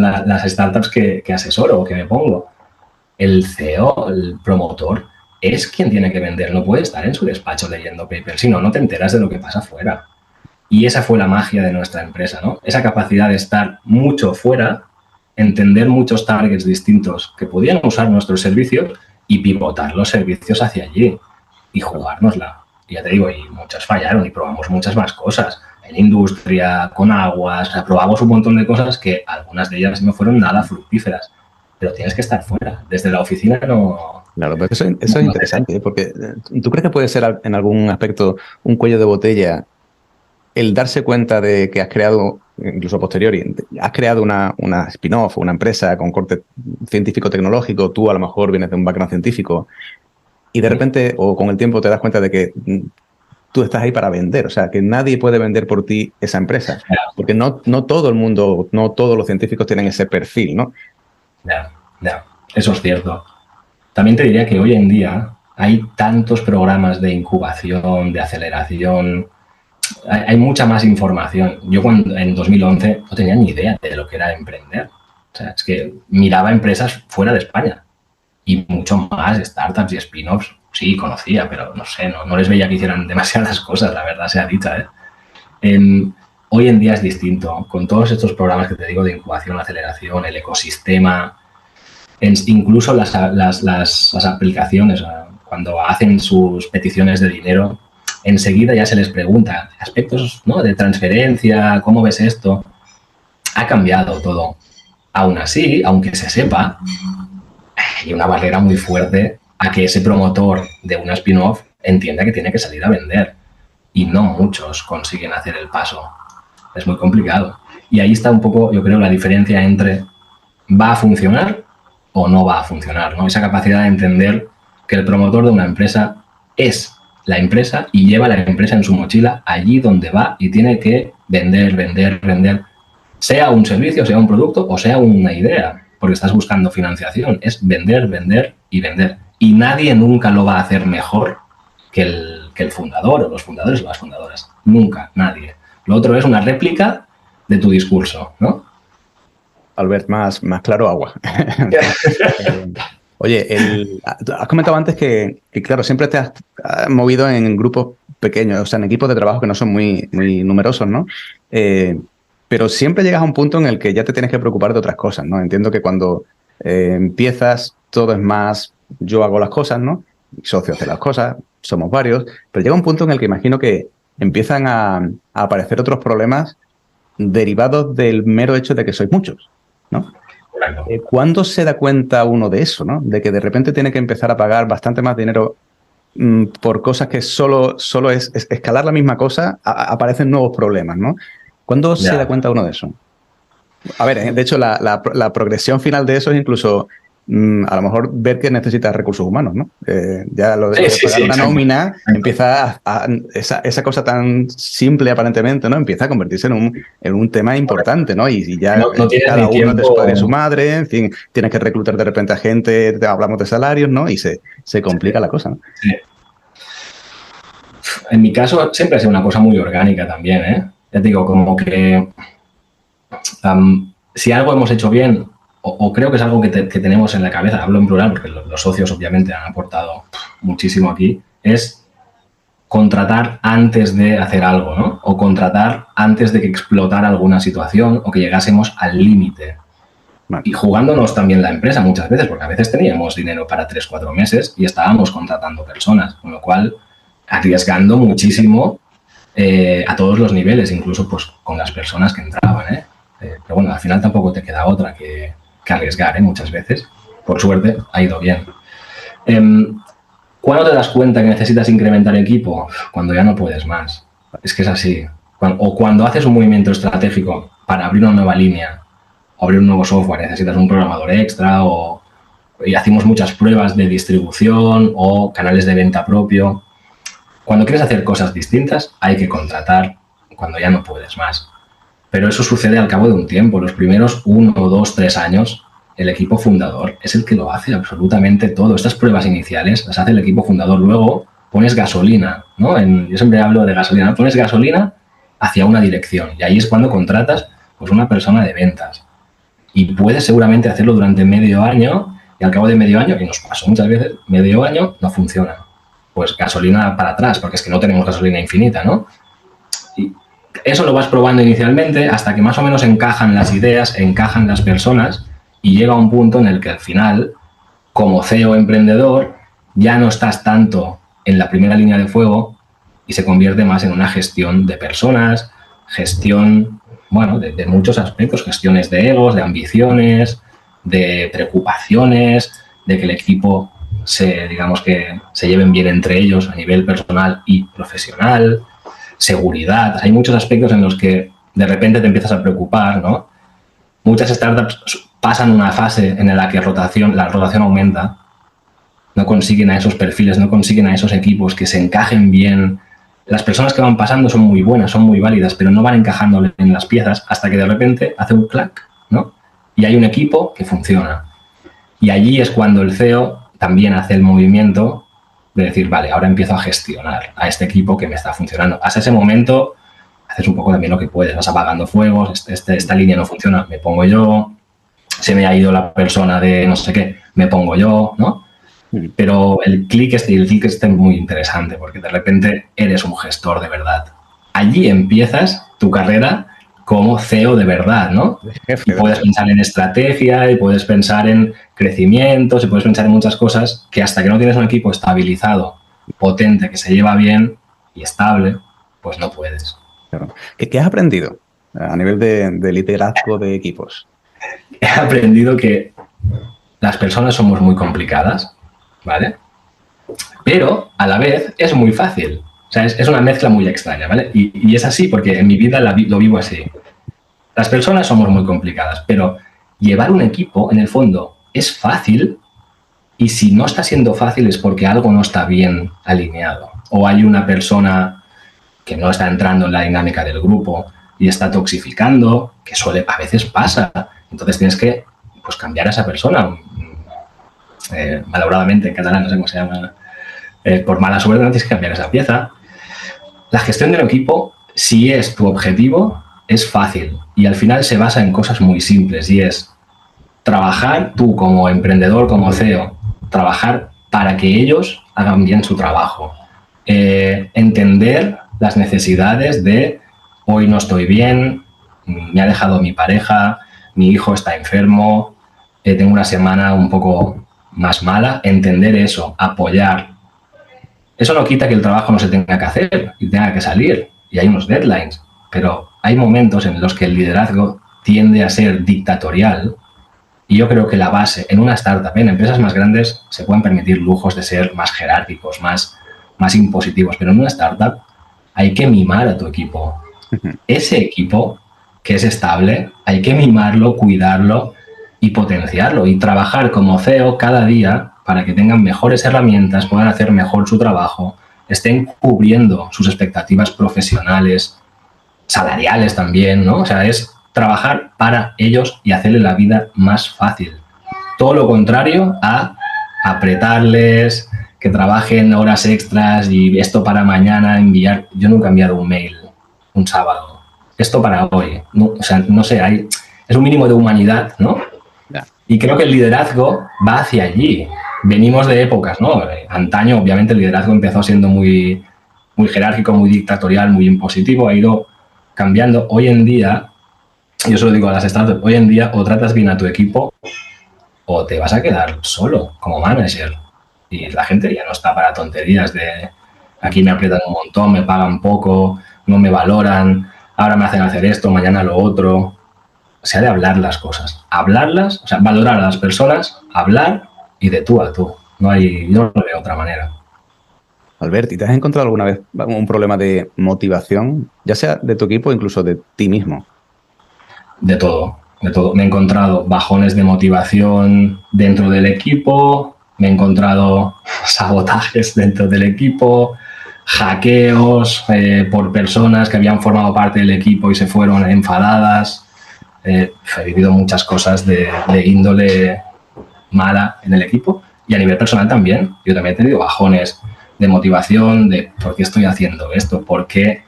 S2: las startups que asesoro o que me pongo. El CEO, el promotor, es quien tiene que vender, no puede estar en su despacho leyendo papers, si no, no te enteras de lo que pasa afuera. Y esa fue la magia de nuestra empresa, ¿no? Esa capacidad de estar mucho fuera, entender muchos targets distintos que podían usar nuestros servicios y pivotar los servicios hacia allí y jugárnosla. Y ya te digo, y muchas fallaron y probamos muchas más cosas. En industria, con aguas, o sea, probamos un montón de cosas que algunas de ellas no fueron nada fructíferas. Pero tienes que estar fuera. Desde la oficina no...
S1: Claro, pero eso es interesante, porque ¿tú crees que puede ser en algún aspecto un cuello de botella el darse cuenta de que has creado, incluso a posteriori, has creado una spin-off o una empresa con corte científico-tecnológico, tú a lo mejor vienes de un background científico y de repente o con el tiempo te das cuenta de que tú estás ahí para vender, o sea, que nadie puede vender por ti esa empresa, porque no todo el mundo, no todos los científicos tienen ese perfil, ¿no?
S2: Ya, eso es cierto. También te diría que hoy en día hay tantos programas de incubación, de aceleración, hay mucha más información. Yo en 2011 no tenía ni idea de lo que era emprender. O sea, es que miraba empresas fuera de España y mucho más, startups y spin-offs, sí, conocía, pero no sé, no les veía que hicieran demasiadas cosas, la verdad sea dicha, ¿eh? Hoy en día es distinto, con todos estos programas que te digo de incubación, aceleración, el ecosistema, incluso las aplicaciones, cuando hacen sus peticiones de dinero, enseguida ya se les pregunta aspectos, ¿no?, de transferencia, ¿cómo ves esto? Ha cambiado todo. Aún así, aunque se sepa, hay una barrera muy fuerte a que ese promotor de una spin-off entienda que tiene que salir a vender. Y no muchos consiguen hacer el paso. Es muy complicado. Y ahí está un poco, yo creo, la diferencia entre ¿va a funcionar o no va a funcionar?, ¿no? Esa capacidad de entender que el promotor de una empresa es la empresa y lleva la empresa en su mochila allí donde va y tiene que vender, sea un servicio, sea un producto o sea una idea, porque estás buscando financiación. Es vender y vender. Y nadie nunca lo va a hacer mejor que el fundador o los fundadores o las fundadoras. Nunca, nadie. Lo otro es una réplica de tu discurso, ¿no?
S1: Albert, más claro agua. Oye, has comentado antes que, claro, siempre te has movido en grupos pequeños, o sea, en equipos de trabajo que no son muy numerosos, ¿no? Pero siempre llegas a un punto en el que ya te tienes que preocupar de otras cosas, ¿no? Entiendo que cuando empiezas todo es más yo hago las cosas, ¿no? Mi socio hace las cosas, somos varios, pero llega un punto en el que imagino que empiezan a aparecer otros problemas derivados del mero hecho de que sois muchos, ¿no? ¿Cuándo se da cuenta uno de eso, ¿no? De que de repente tiene que empezar a pagar bastante más dinero por cosas que solo es escalar la misma cosa, aparecen nuevos problemas, ¿no? ¿Cuándo se da cuenta uno de eso? A ver, de hecho, la progresión final de eso es incluso a lo mejor ver que necesitas recursos humanos, ¿no? Ya lo de pagar una nómina empieza esa cosa tan simple aparentemente, ¿no? Empieza a convertirse en un tema importante, ¿no? Y ya
S2: no
S1: cada uno de su padre y su madre, en fin, tienes que reclutar de repente a gente, hablamos de salarios, ¿no? Y se complica la cosa, ¿no? Sí.
S2: En mi caso siempre ha sido una cosa muy orgánica también, ¿eh? Ya te digo, como que si algo hemos hecho bien, o creo que es algo que tenemos en la cabeza, hablo en plural porque los socios obviamente han aportado muchísimo aquí, es contratar antes de hacer algo, ¿no? O contratar antes de que explotara alguna situación o que llegásemos al límite. Vale. Y jugándonos también la empresa muchas veces, porque a veces teníamos dinero para 3-4 meses y estábamos contratando personas, con lo cual arriesgando muchísimo a todos los niveles, incluso pues con las personas que entraban, ¿eh? Pero bueno, al final tampoco te queda otra que arriesgar, muchas veces. Por suerte, ha ido bien. ¿Cuándo te das cuenta que necesitas incrementar equipo? Cuando ya no puedes más. Es que es así. O cuando haces un movimiento estratégico para abrir una nueva línea o abrir un nuevo software, necesitas un programador extra y hacemos muchas pruebas de distribución o canales de venta propio. Cuando quieres hacer cosas distintas, hay que contratar cuando ya no puedes más. Pero eso sucede al cabo de un tiempo. Los primeros 1, 2, 3 años, el equipo fundador es el que lo hace absolutamente todo. Estas pruebas iniciales las hace el equipo fundador. Luego pones gasolina, ¿no? Yo siempre hablo de gasolina, ¿no? Pones gasolina hacia una dirección y ahí es cuando contratas pues, una persona de ventas. Y puedes seguramente hacerlo durante medio año y al cabo de medio año, y nos pasó muchas veces, medio año no funciona. Pues gasolina para atrás, porque es que no tenemos gasolina infinita, ¿no? Y eso lo vas probando inicialmente hasta que más o menos encajan las ideas, encajan las personas y llega un punto en el que al final, como CEO emprendedor, ya no estás tanto en la primera línea de fuego y se convierte más en una gestión de personas, gestión, bueno, de muchos aspectos, gestiones de egos, de ambiciones, de preocupaciones, de que el equipo digamos que se lleven bien entre ellos a nivel personal y profesional, seguridad. Hay muchos aspectos en los que de repente te empiezas a preocupar, ¿no? Muchas startups pasan una fase en la que la rotación aumenta, no consiguen a esos perfiles, no consiguen a esos equipos que se encajen bien. Las personas que van pasando son muy buenas, son muy válidas, pero no van encajando en las piezas hasta que de repente hace un clac, ¿no? Y hay un equipo que funciona. Y allí es cuando el CEO también hace el movimiento de decir, vale, ahora empiezo a gestionar a este equipo que me está funcionando. Hasta ese momento haces un poco también lo que puedes, vas apagando fuegos, esta línea no funciona, me pongo yo, se me ha ido la persona de no sé qué, me pongo yo, ¿no? Pero el clic es muy interesante porque de repente eres un gestor de verdad. Allí empiezas tu carrera como CEO de verdad, ¿no? Y puedes pensar en estrategia, y puedes pensar en crecimientos, y puedes pensar en muchas cosas que hasta que no tienes un equipo estabilizado, potente, que se lleva bien y estable, pues no puedes.
S1: Claro. ¿Qué has aprendido a nivel de liderazgo de equipos?
S2: He aprendido que las personas somos muy complicadas, ¿vale? Pero a la vez es muy fácil. O sea, es una mezcla muy extraña, ¿vale? Y es así porque en mi vida lo vivo así. Las personas somos muy complicadas, pero llevar un equipo, en el fondo, es fácil, y si no está siendo fácil es porque algo no está bien alineado. O hay una persona que no está entrando en la dinámica del grupo y está toxificando, que a veces pasa. Entonces tienes que, pues, cambiar a esa persona. Malauradamente, en catalán, no sé cómo se llama, por mala suerte, no tienes que cambiar esa pieza. La gestión del equipo, si es tu objetivo, es fácil y al final se basa en cosas muy simples, y es trabajar tú como emprendedor, como CEO, trabajar para que ellos hagan bien su trabajo, entender las necesidades de hoy no estoy bien, me ha dejado mi pareja, mi hijo está enfermo, tengo una semana un poco más mala, entender eso, apoyar. Eso no quita que el trabajo no se tenga que hacer y tenga que salir, y hay unos deadlines, pero hay momentos en los que el liderazgo tiende a ser dictatorial, y yo creo que la base en una startup, en empresas más grandes, se pueden permitir lujos de ser más jerárquicos, más impositivos, pero en una startup hay que mimar a tu equipo. Ese equipo que es estable, hay que mimarlo, cuidarlo y potenciarlo, y trabajar como CEO cada día para que tengan mejores herramientas, puedan hacer mejor su trabajo, estén cubriendo sus expectativas profesionales, salariales también, ¿no? O sea, es trabajar para ellos y hacerle la vida más fácil. Todo lo contrario a apretarles, que trabajen horas extras y esto para mañana enviar. Yo nunca he enviado un mail un sábado. Esto para hoy. No, o sea, no sé, es un mínimo de humanidad, ¿no? Y creo que el liderazgo va hacia allí. Venimos de épocas, ¿no? Antaño, obviamente, el liderazgo empezó siendo muy, muy jerárquico, muy dictatorial, muy impositivo, ha ido cambiando. Hoy en día, yo se lo digo a las startups, hoy en día o tratas bien a tu equipo o te vas a quedar solo como manager. Y la gente ya no está para tonterías de aquí me aprietan un montón, me pagan poco, no me valoran, ahora me hacen hacer esto, mañana lo otro. Se ha de hablar las cosas, hablarlas, o sea, valorar a las personas, hablar y de tú a tú. Yo no lo veo de otra manera.
S1: Albert, ¿y te has encontrado alguna vez un problema de motivación, ya sea de tu equipo o incluso de ti mismo?
S2: De todo, de todo. Me he encontrado bajones de motivación dentro del equipo, me he encontrado sabotajes dentro del equipo, hackeos por personas que habían formado parte del equipo y se fueron enfadadas. He vivido muchas cosas de índole mala en el equipo, y a nivel personal también. Yo también he tenido bajones de motivación, de ¿por qué estoy haciendo esto? ¿Por qué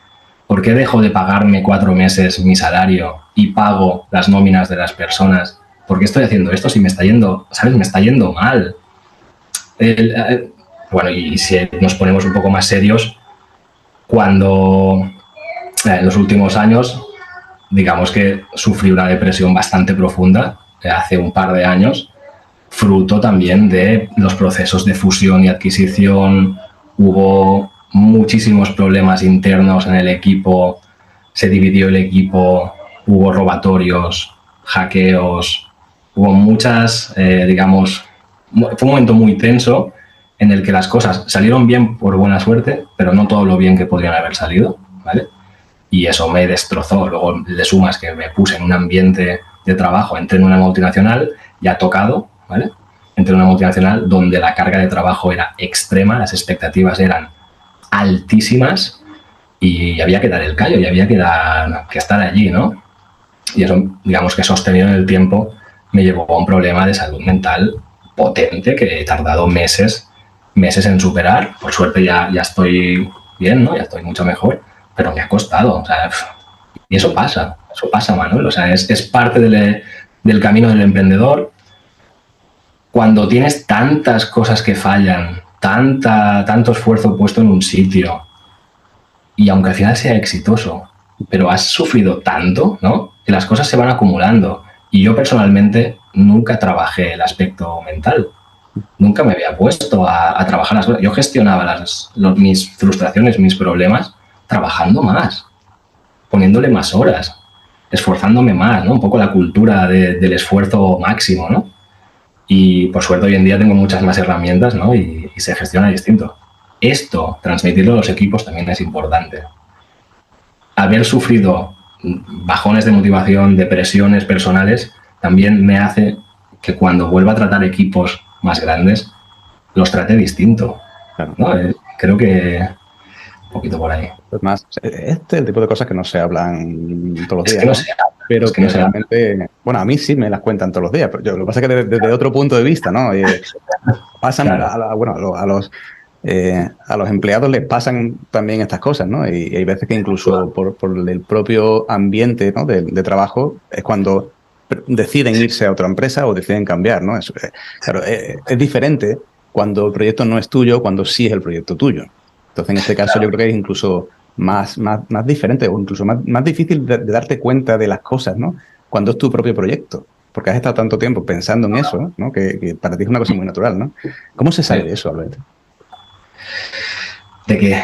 S2: dejo de pagarme 4 meses mi salario y pago las nóminas de las personas? ¿Por qué estoy haciendo esto si me está yendo, ¿sabes? Me está yendo mal. Bueno, y si nos ponemos un poco más serios, cuando en los últimos años, digamos que sufrí una depresión bastante profunda hace un par de años, fruto también de los procesos de fusión y adquisición. Hubo muchísimos problemas internos en el equipo, se dividió el equipo, hubo robatorios, hackeos, hubo muchas, digamos, fue un momento muy tenso en el que las cosas salieron bien por buena suerte, pero no todo lo bien que podrían haber salido, ¿vale? Y eso me destrozó. Luego le sumas que me puse en un ambiente de trabajo, entré en una multinacional, ya tocado, ¿vale? Entré en una multinacional donde la carga de trabajo era extrema, las expectativas eran altísimas y había que dar el callo y había que estar allí, ¿no? Y eso, digamos que sostenido en el tiempo, me llevó a un problema de salud mental potente que he tardado meses en superar. Por suerte ya estoy bien, ¿no? Ya estoy mucho mejor, pero me ha costado. O sea, y eso pasa, Manuel. O sea, es parte del camino del emprendedor. Cuando tienes tantas cosas que fallan, tanto esfuerzo puesto en un sitio, y aunque al final sea exitoso, pero has sufrido tanto, ¿no? Que las cosas se van acumulando. Y yo personalmente nunca trabajé el aspecto mental. Nunca me había puesto a trabajar las cosas. Yo gestionaba mis frustraciones, mis problemas, trabajando más, poniéndole más horas, esforzándome más, ¿no? Un poco la cultura del esfuerzo máximo, ¿no? Y por suerte hoy en día tengo muchas más herramientas, ¿no? Y se gestiona distinto. Esto, transmitirlo a los equipos también es importante. Haber sufrido bajones de motivación, depresiones personales, también me hace que cuando vuelva a tratar equipos más grandes, los trate distinto.
S1: Claro.
S2: ¿No? Creo que un poquito por ahí.
S1: Es más, este es el tipo de cosas que no se hablan todos los días.
S2: Que no se habla.
S1: Pero que realmente, bueno, a mí sí me las cuentan todos los días, pero lo que pasa es que desde otro punto de vista, ¿no? Pasan, claro, a los empleados les pasan también estas cosas, ¿no? Y hay veces que incluso por el propio ambiente, ¿no? de trabajo es cuando deciden irse a otra empresa o deciden cambiar, ¿no? Claro, es diferente cuando el proyecto no es tuyo, cuando sí es el proyecto tuyo. Entonces, en este caso, yo creo que es incluso más diferente o incluso más difícil de darte cuenta de las cosas, ¿no? Cuando es tu propio proyecto. Porque has estado tanto tiempo pensando en eso, ¿no? Que para ti es una cosa muy natural, ¿no? ¿Cómo se sale de eso, Albert?
S2: ¿De qué?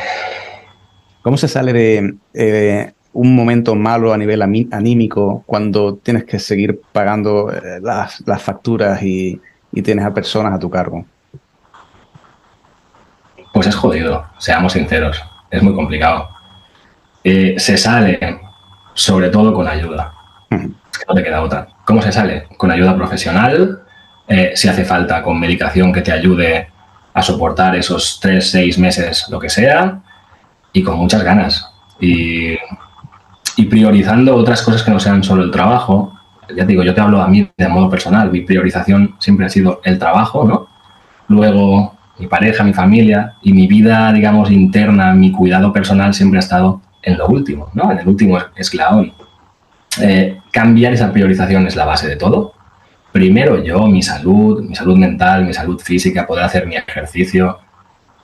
S1: ¿Cómo se sale de un momento malo a nivel anímico cuando tienes que seguir pagando las facturas y tienes a personas a tu cargo?
S2: Pues es jodido, seamos sinceros. Es muy complicado. Se sale, sobre todo, con ayuda. Es que no te queda otra. ¿Cómo se sale? Con ayuda profesional, si hace falta, con medicación que te ayude a soportar esos 3, 6 meses, lo que sea, y con muchas ganas. Y priorizando otras cosas que no sean solo el trabajo. Ya te digo, yo te hablo a mí de modo personal. Mi priorización siempre ha sido el trabajo, ¿no? Luego mi pareja, mi familia y mi vida, digamos, interna, mi cuidado personal siempre ha estado en lo último, ¿no? En el último escalón. Cambiar esa priorización es la base de todo. Primero yo, mi salud mental, mi salud física, poder hacer mi ejercicio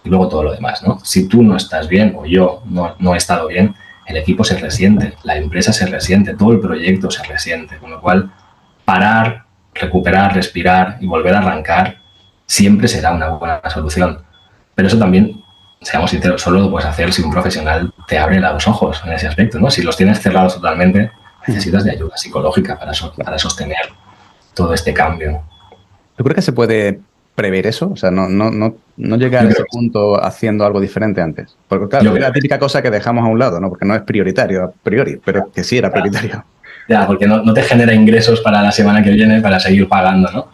S2: y luego todo lo demás, ¿no? Si tú no estás bien o yo no he estado bien, el equipo se resiente, la empresa se resiente, todo el proyecto se resiente. Con lo cual, parar, recuperar, respirar y volver a arrancar siempre será una buena solución. Pero eso también, seamos sinceros, solo lo puedes hacer si un profesional te abre los ojos en ese aspecto, ¿no? Si los tienes cerrados totalmente, necesitas de ayuda psicológica para sostener todo este cambio.
S1: ¿Tú crees que se puede prever eso? O sea, no llegar a ese punto haciendo algo diferente antes. Porque claro, es la típica cosa que dejamos a un lado, ¿no? Porque no es prioritario a priori, pero que sí era prioritario.
S2: Ya, porque no te genera ingresos para la semana que viene para seguir pagando, ¿no?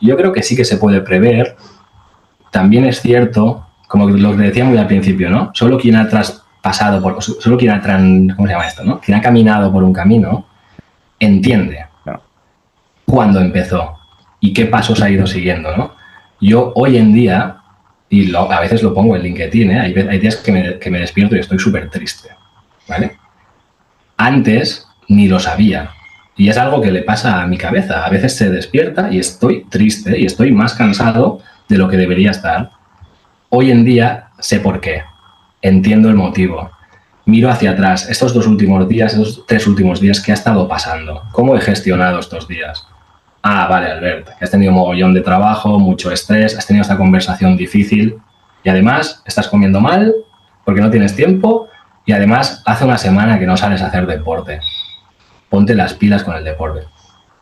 S2: Yo creo que sí que se puede prever. También es cierto, como lo que decía muy al principio, ¿no? Solo quien ha ¿cómo se llama esto, no? Quien ha caminado por un camino entiende cuándo empezó y qué pasos ha ido siguiendo, ¿no? Yo hoy en día, y a veces lo pongo en LinkedIn, hay días que me despierto y estoy súper triste, ¿vale? Antes ni lo sabía. Y es algo que le pasa a mi cabeza. A veces se despierta y estoy triste y estoy más cansado de lo que debería estar. Hoy en día sé por qué. Entiendo el motivo. Miro hacia atrás. Estos 2 últimos días, estos 3 últimos días, ¿qué ha estado pasando? ¿Cómo he gestionado estos días? Ah, vale, Albert, que has tenido un mogollón de trabajo, mucho estrés, has tenido esta conversación difícil y además estás comiendo mal porque no tienes tiempo y además hace una semana que no sales a hacer deporte. Ponte las pilas con el deporte.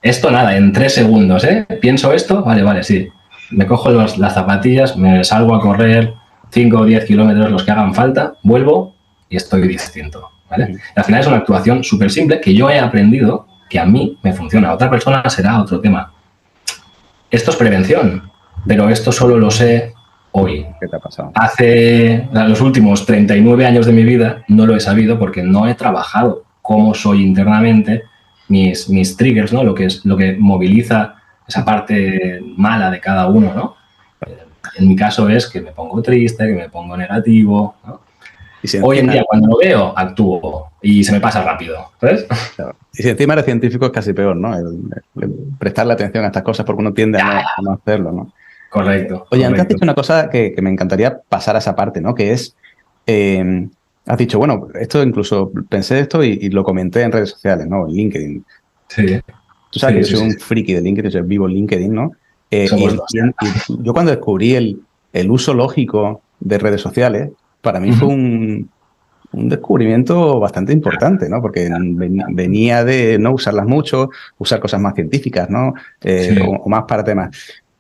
S2: Esto nada, en 3 segundos, ¿eh? Pienso esto, vale, sí. Me cojo las zapatillas, me salgo a correr 5 o 10 kilómetros, los que hagan falta, vuelvo y estoy distinto, ¿vale? Y al final es una actuación súper simple que yo he aprendido que a mí me funciona. A otra persona será otro tema. Esto es prevención, pero esto solo lo sé hoy.
S1: ¿Qué te ha pasado?
S2: Hace los últimos 39 años de mi vida no lo he sabido porque no he trabajado cómo soy internamente, mis triggers, ¿no? Lo que moviliza esa parte mala de cada uno, ¿no? En mi caso es que me pongo triste, que me pongo negativo, ¿no? Hoy en día, cuando lo veo, actúo y se me pasa rápido, ¿sabes?
S1: Claro. Y si encima eres científico es casi peor, ¿no? El prestarle atención a estas cosas porque uno tiende a no hacerlo, ¿no?
S2: Correcto.
S1: Oye, antes has dicho una cosa que me encantaría pasar a esa parte, ¿no? Que es, has dicho, bueno, esto incluso pensé esto y lo comenté en redes sociales, ¿no? En LinkedIn.
S2: Sí.
S1: Tú sabes que yo soy un friki de LinkedIn, yo vivo en LinkedIn, ¿no? Y yo cuando descubrí el uso lógico de redes sociales, para mí fue un descubrimiento bastante importante, ¿no? Porque venía de no usarlas mucho, usar cosas más científicas, ¿no? O más para temas.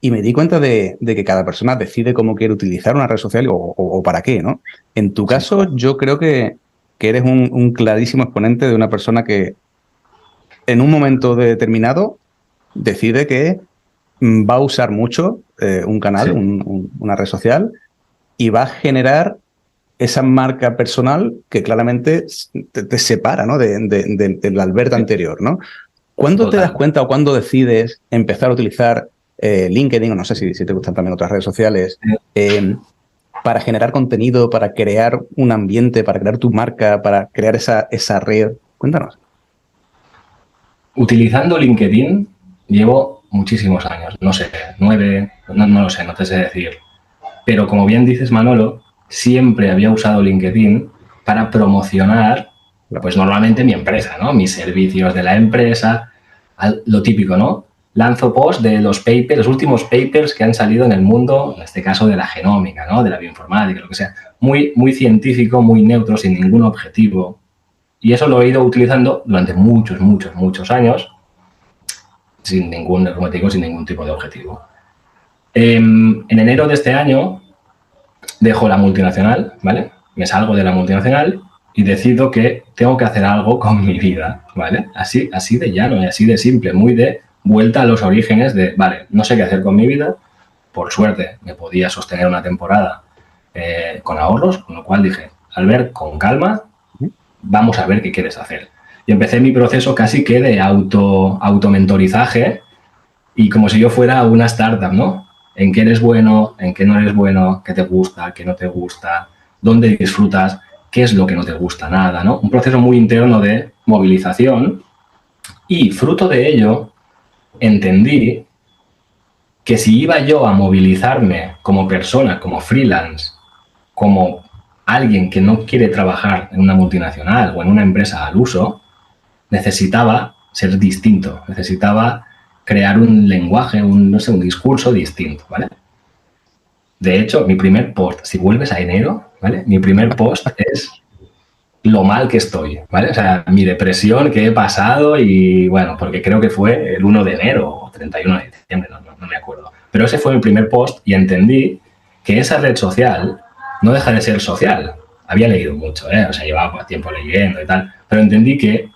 S1: Y me di cuenta de que cada persona decide cómo quiere utilizar una red social o para qué, ¿no? En tu caso, yo creo que eres un clarísimo exponente de una persona que en un momento determinado decide que va a usar mucho un canal, una red social, y va a generar esa marca personal que claramente te separa, ¿no? del Albert anterior, ¿no? ¿Cuándo te das cuenta o cuándo decides empezar a utilizar LinkedIn, o no sé si te gustan también otras redes sociales, para generar contenido, para crear un ambiente, para crear tu marca, para crear esa red? Cuéntanos.
S2: Utilizando LinkedIn llevo muchísimos años, no sé, 9, no lo sé, no te sé decir. Pero como bien dices, Manolo, siempre había usado LinkedIn para promocionar, pues normalmente mi empresa, ¿no? Mis servicios de la empresa, lo típico, ¿no? Lanzo post de los papers, los últimos papers que han salido en el mundo, en este caso de la genómica, ¿no? De la bioinformática, lo que sea. Muy, muy científico, muy neutro, sin ningún objetivo. Y eso lo he ido utilizando durante muchos años, sin ningún, como te digo, sin ningún tipo de objetivo. En enero de este año dejo la multinacional, ¿vale? Me salgo de la multinacional y decido que tengo que hacer algo con mi vida, ¿vale? Así de llano y así de simple, muy de vuelta a los orígenes de, vale, no sé qué hacer con mi vida. Por suerte me podía sostener una temporada con ahorros, con lo cual dije, Albert, con calma, vamos a ver qué quieres hacer. Y empecé mi proceso casi que de automentorizaje y como si yo fuera una startup, ¿no? En qué eres bueno, en qué no eres bueno, qué te gusta, qué no te gusta, dónde disfrutas, qué es lo que no te gusta, nada, ¿no? Un proceso muy interno de movilización y fruto de ello entendí que si iba yo a movilizarme como persona, como freelance, como alguien que no quiere trabajar en una multinacional o en una empresa al uso, necesitaba ser distinto, necesitaba crear un lenguaje, un discurso distinto, ¿vale? De hecho, mi primer post, si vuelves a enero, ¿vale? Mi primer post es lo mal que estoy, ¿vale? O sea, mi depresión que he pasado y, bueno, porque creo que fue el 1 de enero o 31 de diciembre, no me acuerdo. Pero ese fue mi primer post y entendí que esa red social no deja de ser social. Había leído mucho, o sea, llevaba tiempo leyendo y tal, pero entendí que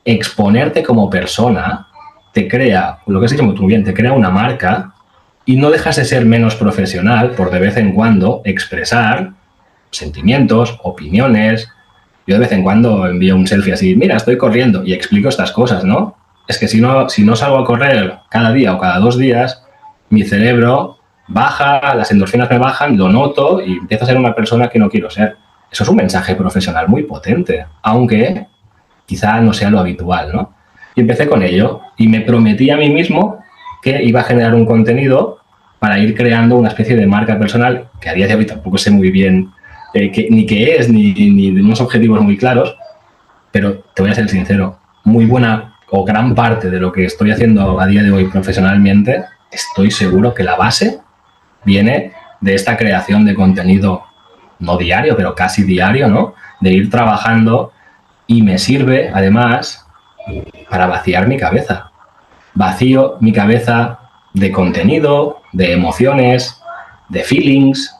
S2: exponerte como persona te crea, lo que has dicho muy bien, te crea una marca y no dejas de ser menos profesional por de vez en cuando expresar sentimientos, opiniones. Yo de vez en cuando envío un selfie así, mira, estoy corriendo y explico estas cosas, ¿no? Es que si no salgo a correr cada día o cada 2 días, mi cerebro baja, las endorfinas me bajan, lo noto y empiezo a ser una persona que no quiero ser. Eso es un mensaje profesional muy potente, aunque quizá no sea lo habitual, ¿no? Y empecé con ello y me prometí a mí mismo que iba a generar un contenido para ir creando una especie de marca personal que a día de hoy tampoco sé muy bien ni qué es, ni de unos objetivos muy claros, pero te voy a ser sincero, muy buena o gran parte de lo que estoy haciendo a día de hoy profesionalmente, estoy seguro que la base viene de esta creación de contenido, no diario, pero casi diario, ¿no? De ir trabajando y me sirve, además, para vaciar mi cabeza. Vacío mi cabeza de contenido, de emociones, de feelings,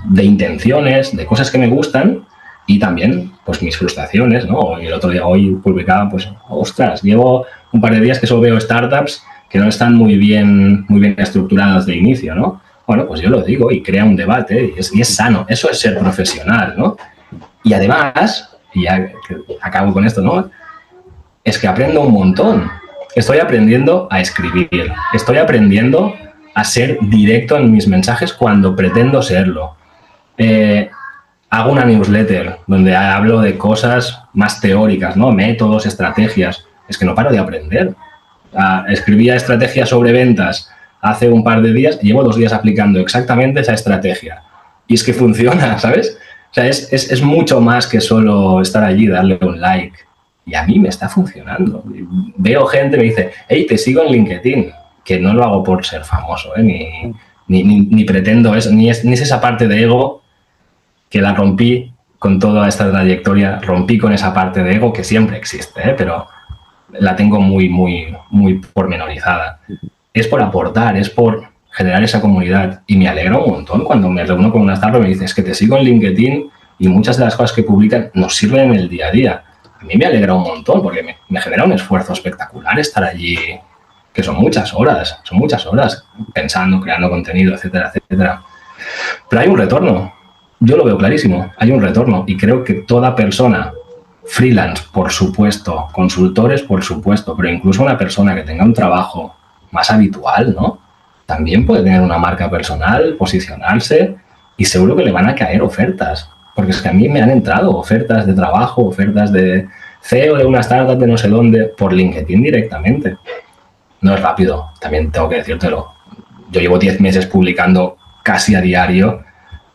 S2: de intenciones, de cosas que me gustan y también, pues, mis frustraciones, ¿no? Y el otro día, hoy publicaba, pues, ostras, llevo un par de días que solo veo startups que no están muy bien estructuradas de inicio, ¿no? Bueno, pues yo lo digo y crea un debate y es sano. Eso es ser profesional, ¿no? Y además, y ya acabo con esto, ¿no? Es que aprendo un montón. estoy aprendiendo a escribir, estoy aprendiendo a ser directo en mis mensajes cuando pretendo serlo. Hago una newsletter donde hablo de cosas más teóricas, ¿no? Métodos, estrategias. Es que no paro de aprender. Escribía estrategias sobre ventas hace un par de días, llevo 2 días aplicando exactamente esa estrategia. Y es que funciona, ¿sabes? O sea, es mucho más que solo estar allí, darle un like. Y a mí me está funcionando. Veo gente, me dice, hey, te sigo en LinkedIn, que no lo hago por ser famoso, ni pretendo eso, ni es esa parte de ego que la rompí con toda esta trayectoria, rompí con esa parte de ego que siempre existe, pero la tengo muy, muy, muy pormenorizada. Es por aportar, es por generar esa comunidad y me alegra un montón cuando me reúno con una startup y me dices que te sigo en LinkedIn y muchas de las cosas que publican nos sirven en el día a día. A mí me alegra un montón porque me genera un esfuerzo espectacular estar allí, que son muchas horas pensando, creando contenido, etcétera, etcétera. Pero hay un retorno. Yo lo veo clarísimo, hay un retorno y creo que toda persona, freelance, por supuesto, consultores, por supuesto, pero incluso una persona que tenga un trabajo más habitual, ¿no? También puede tener una marca personal, posicionarse y seguro que le van a caer ofertas, porque es que a mí me han entrado ofertas de trabajo, ofertas de CEO de una startup de no sé dónde, por LinkedIn directamente. No es rápido, también tengo que decírtelo. Yo llevo 10 meses publicando casi a diario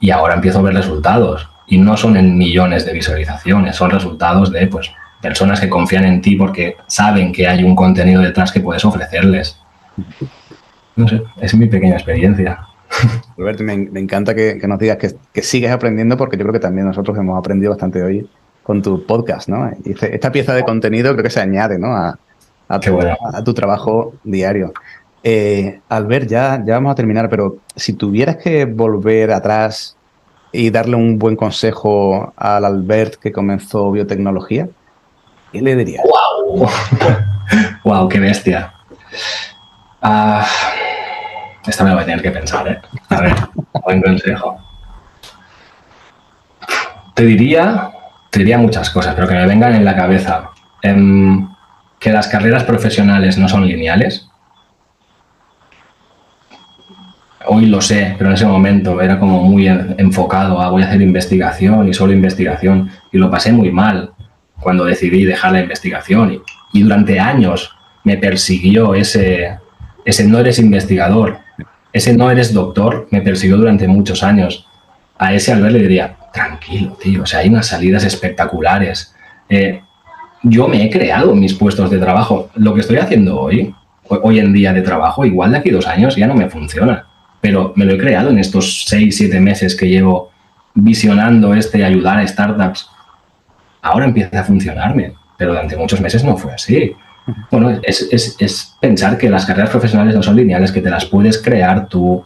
S2: y ahora empiezo a ver resultados. Y no son en millones de visualizaciones, son resultados de pues, personas que confían en ti porque saben que hay un contenido detrás que puedes ofrecerles. No sé, es mi pequeña experiencia.
S1: Roberto, me encanta que nos digas que sigues aprendiendo, porque yo creo que también nosotros hemos aprendido bastante hoy con tu podcast, ¿no? Y esta pieza de contenido creo que se añade, ¿no? a tu trabajo diario. Albert, ya vamos a terminar, pero si tuvieras que volver atrás y darle un buen consejo al Albert que comenzó biotecnología, ¿qué le dirías?
S2: ¡Wow! ¡Wow, qué bestia! Esta me la voy a tener que pensar, ¿eh? A ver, buen consejo. Te diría muchas cosas, pero que me vengan en la cabeza. Que las carreras profesionales no son lineales. Hoy lo sé, pero en ese momento era como muy enfocado a voy a hacer investigación y solo investigación. Y lo pasé muy mal cuando decidí dejar la investigación. Y durante años me persiguió ese no eres investigador, ese no eres doctor, me persiguió durante muchos años. A ese Albert le diría, tranquilo, tío, o sea, hay unas salidas espectaculares. Yo me he creado mis puestos de trabajo. Lo que estoy haciendo hoy en día de trabajo, igual de aquí 2 años ya no me funciona. Pero me lo he creado en estos 6, 7 meses que llevo visionando ayudar a startups. Ahora empieza a funcionarme, pero durante muchos meses no fue así. Bueno, es pensar que las carreras profesionales no son lineales, que te las puedes crear tú,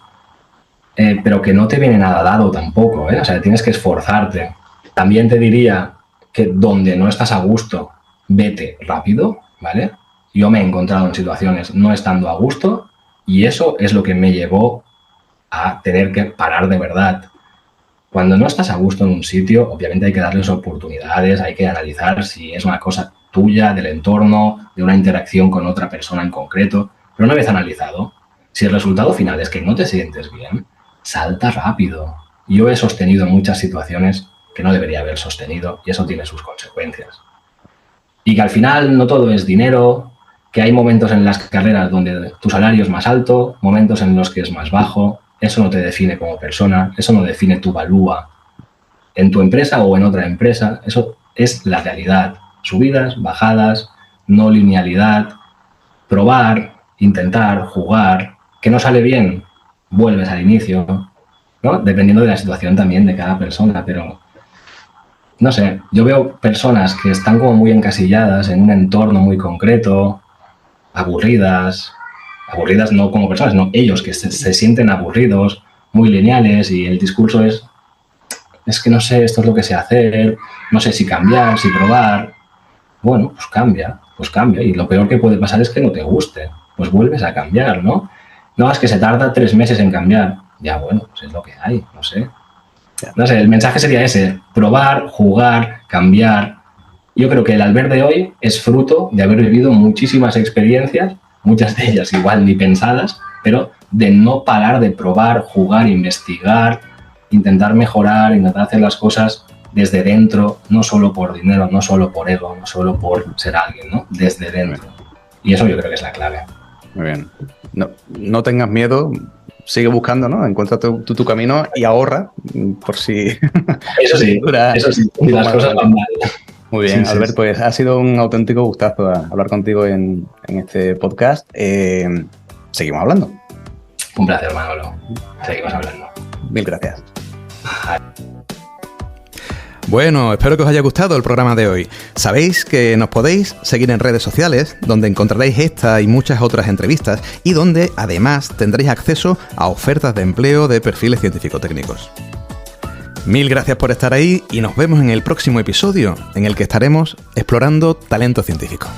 S2: pero que no te viene nada dado tampoco, ¿eh? O sea, tienes que esforzarte. También te diría que donde no estás a gusto, vete rápido, ¿vale? Yo me he encontrado en situaciones no estando a gusto y eso es lo que me llevó a tener que parar de verdad. Cuando no estás a gusto en un sitio, obviamente hay que darles oportunidades, hay que analizar si es una cosa tuya, del entorno, de una interacción con otra persona en concreto. Pero una vez analizado, si el resultado final es que no te sientes bien, salta rápido. Yo he sostenido muchas situaciones que no debería haber sostenido y eso tiene sus consecuencias. Y que al final no todo es dinero, que hay momentos en las carreras donde tu salario es más alto, momentos en los que es más bajo. Eso no te define como persona, eso no define tu valúa en tu empresa o en otra empresa. Eso es la realidad. Subidas, bajadas, no linealidad, probar, intentar, jugar. ¿Que no sale bien? Vuelves al inicio, ¿no? Dependiendo de la situación también de cada persona, pero no sé, yo veo personas que están como muy encasilladas en un entorno muy concreto, aburridas no como personas, no ellos que se sienten aburridos, muy lineales y el discurso es que no sé, esto es lo que sé hacer, no sé si cambiar, si probar. Bueno, pues cambia y lo peor que puede pasar es que no te guste, pues vuelves a cambiar, ¿no? No, es que se tarda 3 meses en cambiar. Ya, bueno, pues es lo que hay, no sé. No sé, el mensaje sería ese, probar, jugar, cambiar, yo creo que el Albert de hoy es fruto de haber vivido muchísimas experiencias, muchas de ellas igual ni pensadas, pero de no parar de probar, jugar, investigar, intentar mejorar, intentar hacer las cosas desde dentro, no solo por dinero, no solo por ego, no solo por ser alguien, ¿no? Desde dentro. Y eso yo creo que es la clave.
S1: Muy bien. No tengas miedo, sigue buscando, ¿no? Encuentra tu camino y ahorra por si...
S2: Eso sí, y las cosas van mal.
S1: Muy bien, sí, Albert, sí. Pues ha sido un auténtico gustazo hablar contigo en este podcast. Seguimos hablando.
S2: Un placer, Manolo. Seguimos hablando.
S1: Mil gracias. Bueno, espero que os haya gustado el programa de hoy. Sabéis que nos podéis seguir en redes sociales, donde encontraréis esta y muchas otras entrevistas y donde además tendréis acceso a ofertas de empleo de perfiles científico-técnicos. Mil gracias por estar ahí y nos vemos en el próximo episodio, en el que estaremos explorando talento científico.